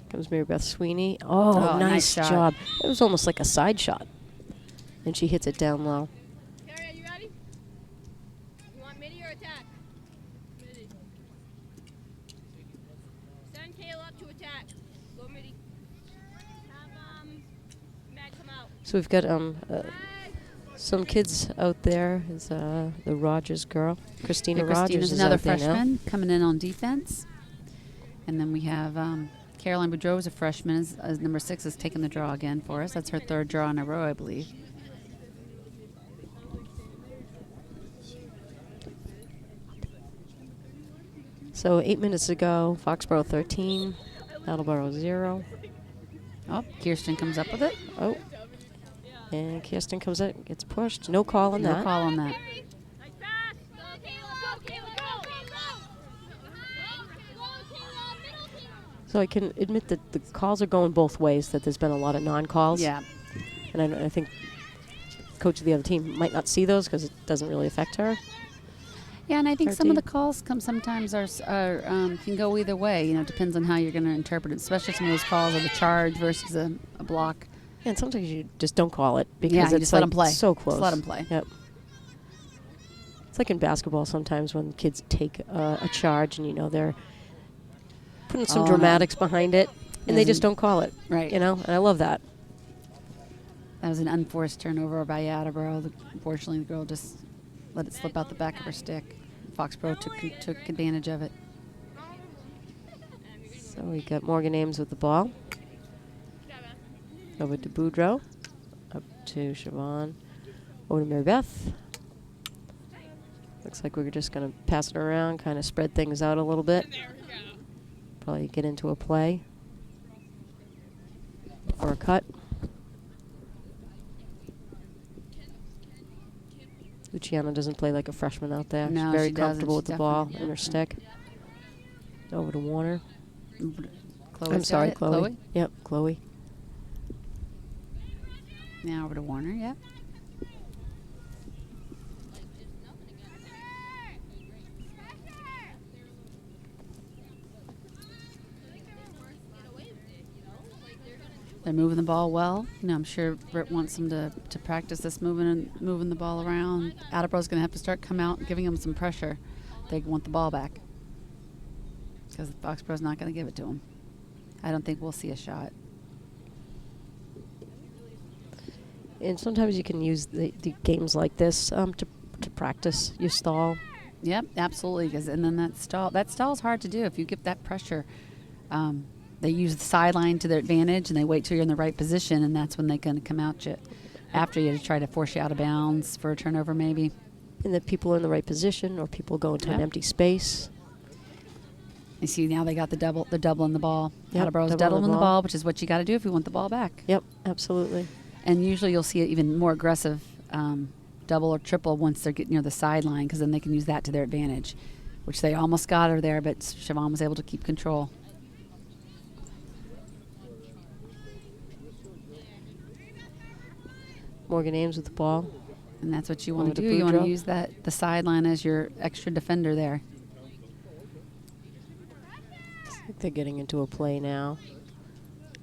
Comes Mary Beth Sweeney. Oh, Oh, nice nice shot. job. It was almost like a side shot. And she hits it down low. Carrie, are you ready? You want midi or attack? Midi. Send Kayla up to attack. Go midi. Have Matt come out. So we've got some kids out there. Is the Rogers girl, Christina Rogers, Christina's is another out there now. freshman coming in on defense. And then we have Caroline Boudreau is a freshman. As number 6 is taking the draw again for us. That's her 3rd draw in a row, I believe. So 8 minutes ago, Foxborough 13, Attleboro 0. Oh, Kirsten comes up with it. Oh, and Kirsten comes out, gets pushed. No call on No that. call on that. Nice pass. Go, Kayla. Go, Kayla. Go, Kayla. So I can admit that the calls are going both ways, that there's been a lot of non-calls. Yeah. And I think coach of the other team might not see those because it doesn't really affect her. Yeah, and I think some of 13. the calls sometimes can go either way. Depends on how you're going to interpret it. Especially some of those calls are the charge versus a block. And sometimes you just don't call it because Yeah, you it's just let like 'em play. so close. Just let 'em play. Yep. It's like in basketball sometimes when kids take a charge and they're putting some Oh, no. dramatics behind it and they Isn't- just don't call it. Right. And I love that. That was an unforced turnover by Attleboro. Unfortunately, the girl just let it slip out the back of her stick. Foxborough took advantage of it. So we got Morgan Ames with the ball. Over to Boudreau. Up to Siobhan. Over to Mary Beth. Looks like we're just going to pass it around, kind of spread things out a little bit. Probably get into a play. Or a cut. Luciana doesn't play like a freshman out there. No, She's very she doesn't. comfortable with She's the ball definitely- and her stick. Over to Warner. Chloe's I'm sorry, got it. Chloe. Yep, Chloe. Now over to Warner. Yep. They're moving the ball well. I'm sure Britt wants them to practice this moving the ball around. Attleboro's going to have to start come out and giving them some pressure. They want the ball back because Foxborough's not going to give it to them. I don't think we'll see a shot. And sometimes you can use the games like this to practice your stall. Yep, absolutely. And then that stall's hard to do if you give that pressure. They use the sideline to their advantage, and they wait till you're in the right position, and that's when they're going to come at you after you to try to force you out of bounds for a turnover, maybe. And that people are in the right position, or people go into an Yep. empty space. You see now they got the double in the ball. Yep, Attleboro's double doubling the the ball. ball, which is what you got to do if you want the ball back. Yep, absolutely. And usually you'll see it even more aggressive double or triple once they're getting near the sideline because then they can use that to their advantage, which they almost got her there, but Siobhan was able to keep control. Morgan Ames with the ball. And that's what you want Over to to do. You want to Boudreaux. use the sideline as your extra defender there. I think they're getting into a play now.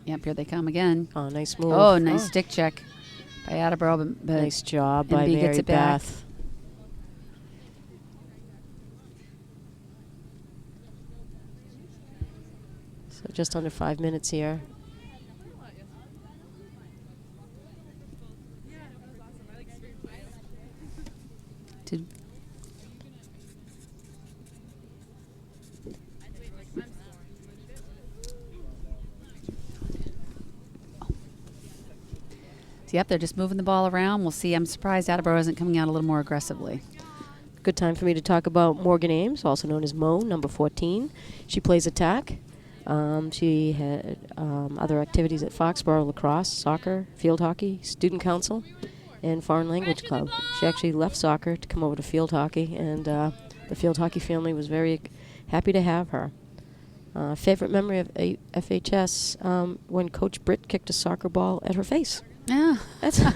Yep, here they come again. Oh, nice move. Oh, nice stick check by Attleboro. But Nice job and by B Mary gets it back. Beth. So just under 5 minutes here. Did Yep, they're just moving the ball around. We'll see. I'm surprised Attleboro isn't coming out a little more aggressively. Good time for me to talk about Morgan Ames, also known as Mo, number 14. She plays attack. She had other activities at Foxborough, lacrosse, soccer, field hockey, student council, and foreign language club. She actually left soccer to come over to field hockey, and the field hockey family was very happy to have her. Favorite memory of FHS, when Coach Britt kicked a soccer ball at her face. Yeah. That's a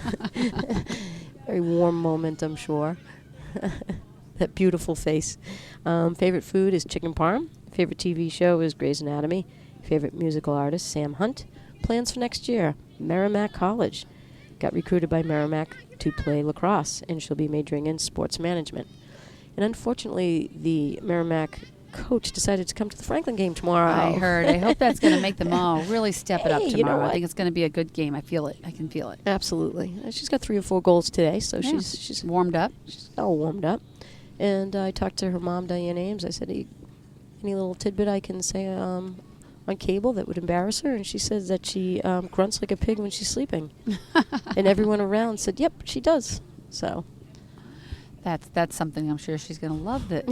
very warm moment, I'm sure. That beautiful face. Favorite food is chicken parm. Favorite TV show is Grey's Anatomy. Favorite musical artist, Sam Hunt. Plans for next year, Merrimack College. Got recruited by Merrimack to play lacrosse, and she'll be majoring in sports management. And unfortunately, the Merrimack coach decided to come to the Franklin game tomorrow. I heard. I hope that's going to make them all really step it up Hey, tomorrow. you know I what? think it's going to be a good game. I feel it. I can feel it. Absolutely. She's got 3 or 4 goals today, so Yeah. she's Warmed up. all warmed up. And I talked to her mom, Diane Ames. I said, any little tidbit I can say on cable that would embarrass her? And she says that she grunts like a pig when she's sleeping. And everyone around said, yep, she does. So That's something I'm sure she's going to love that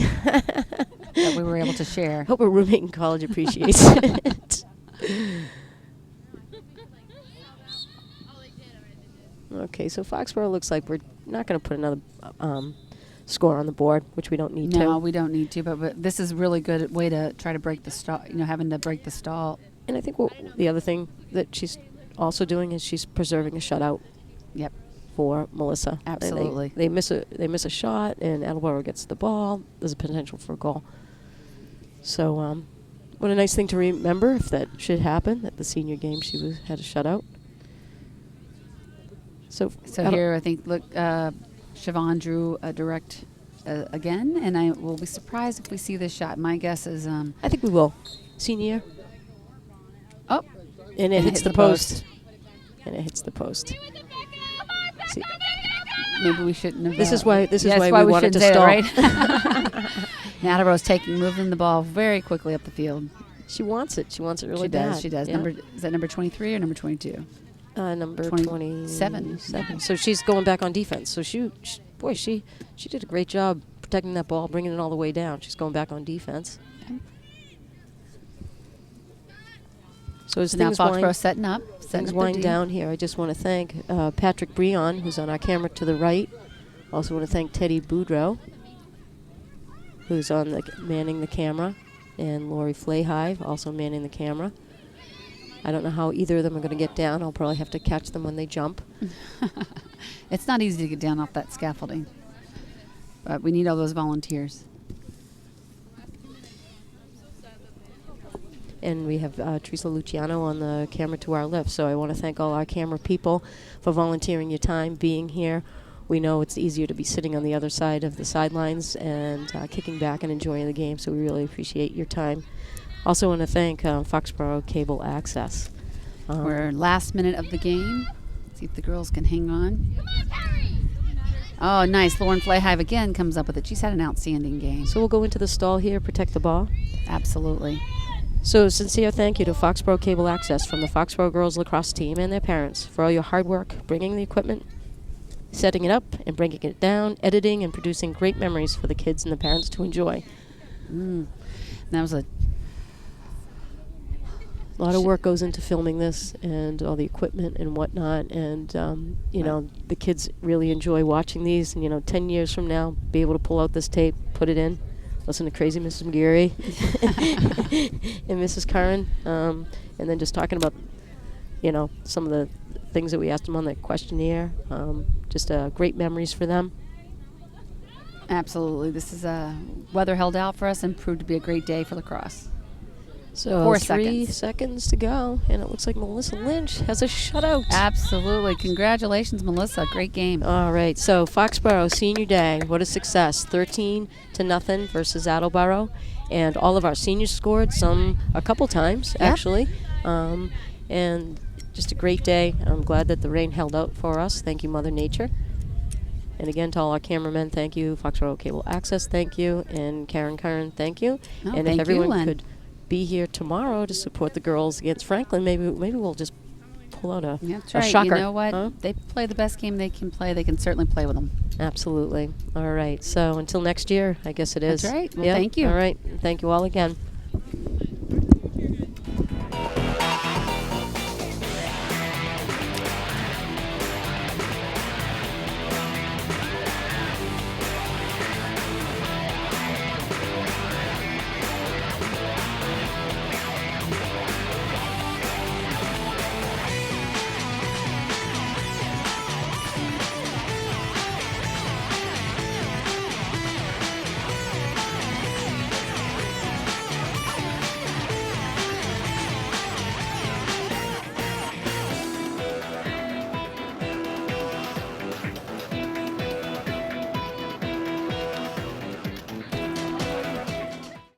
we were able to share. hope her roommate in college appreciates it. Okay, so Foxborough looks like we're not going to put another score on the board, which we don't need to. No, we don't need to, but this is really good way to try to break the stall, having to break the stall. And I think the other thing that she's also doing is she's preserving a shutout Yep. for Melissa. And Absolutely. They miss a shot, and Attleboro gets the ball. There's a potential for a goal. So, what a nice thing to remember if that should happen. At the senior game, she had a shutout. So Here, I think, look, Siobhan drew a direct again, and I will be surprised if we see this shot. My guess is, I think we will. Senior year, oh, and it hits the post. And it hits the post. See, maybe we shouldn't have. this is why we wanted shouldn't to say stall. that, right? Now Attleboro's moving the ball very quickly up the field. She wants it. She wants it really She does. bad. She does. Yeah. Is that number 23 or number 22? Number 27. 27. So she's going back on defense. So she did a great job protecting that ball, bringing it all the way down. She's going back on defense. So as So now things Foxborough setting up wind the D. down here, I just want to thank Patrick Breon, who's on our camera to the right. Also want to thank Teddy Boudreaux, who's manning the camera, and Lori Flayhive, also manning the camera. I don't know how either of them are going to get down. I'll probably have to catch them when they jump. It's not easy to get down off that scaffolding, but we need all those volunteers. And we have Teresa Luciano on the camera to our left. So I want to thank all our camera people for volunteering your time, being here. We know it's easier to be sitting on the other side of the sidelines and kicking back and enjoying the game, so we really appreciate your time. Also want to thank Foxborough Cable Access. We're last minute of the game. See if the girls can hang on. Oh, nice. Lauren Flayhive again comes up with it. She's had an outstanding game. So we'll go into the stall here, protect the ball. Absolutely. So sincere thank you to Foxborough Cable Access from the Foxborough girls lacrosse team and their parents for all your hard work bringing the equipment, setting it up and breaking it down, editing and producing great memories for the kids and the parents to enjoy. That was a lot of work goes into filming this and all the equipment and whatnot, and you know, the kids really enjoy watching these, and 10 years from now be able to pull out this tape, put it in, listen to crazy Mrs. McGeary and Mrs. Curran, and then just talking about some of the things that we asked them on the questionnaire. Just great memories for them. Absolutely. This is weather held out for us and proved to be a great day for lacrosse. So 4 3 seconds. seconds to go, and it looks like Melissa Lynch has a shutout. Absolutely. Congratulations, Melissa. Great game. All right, so Foxborough Senior Day, what a success. 13-0 versus Attleboro. And all of our seniors scored, some a couple times, Yep. actually. And just a great day. I'm glad that the rain held out for us. Thank you, Mother Nature. And again, to all our cameramen, thank you. Foxborough Cable Access, thank you. And Karen Curran, thank you. Oh, and thank if you, everyone Len. could be here tomorrow to support the girls against Franklin, maybe we'll just pull out a, That's a right. shocker. You know what? Huh? They play the best game they can play. They can certainly play with them. Absolutely. All right. So until next year, I guess it is. That's right. Well, Yep. thank you. All right. Thank you all again.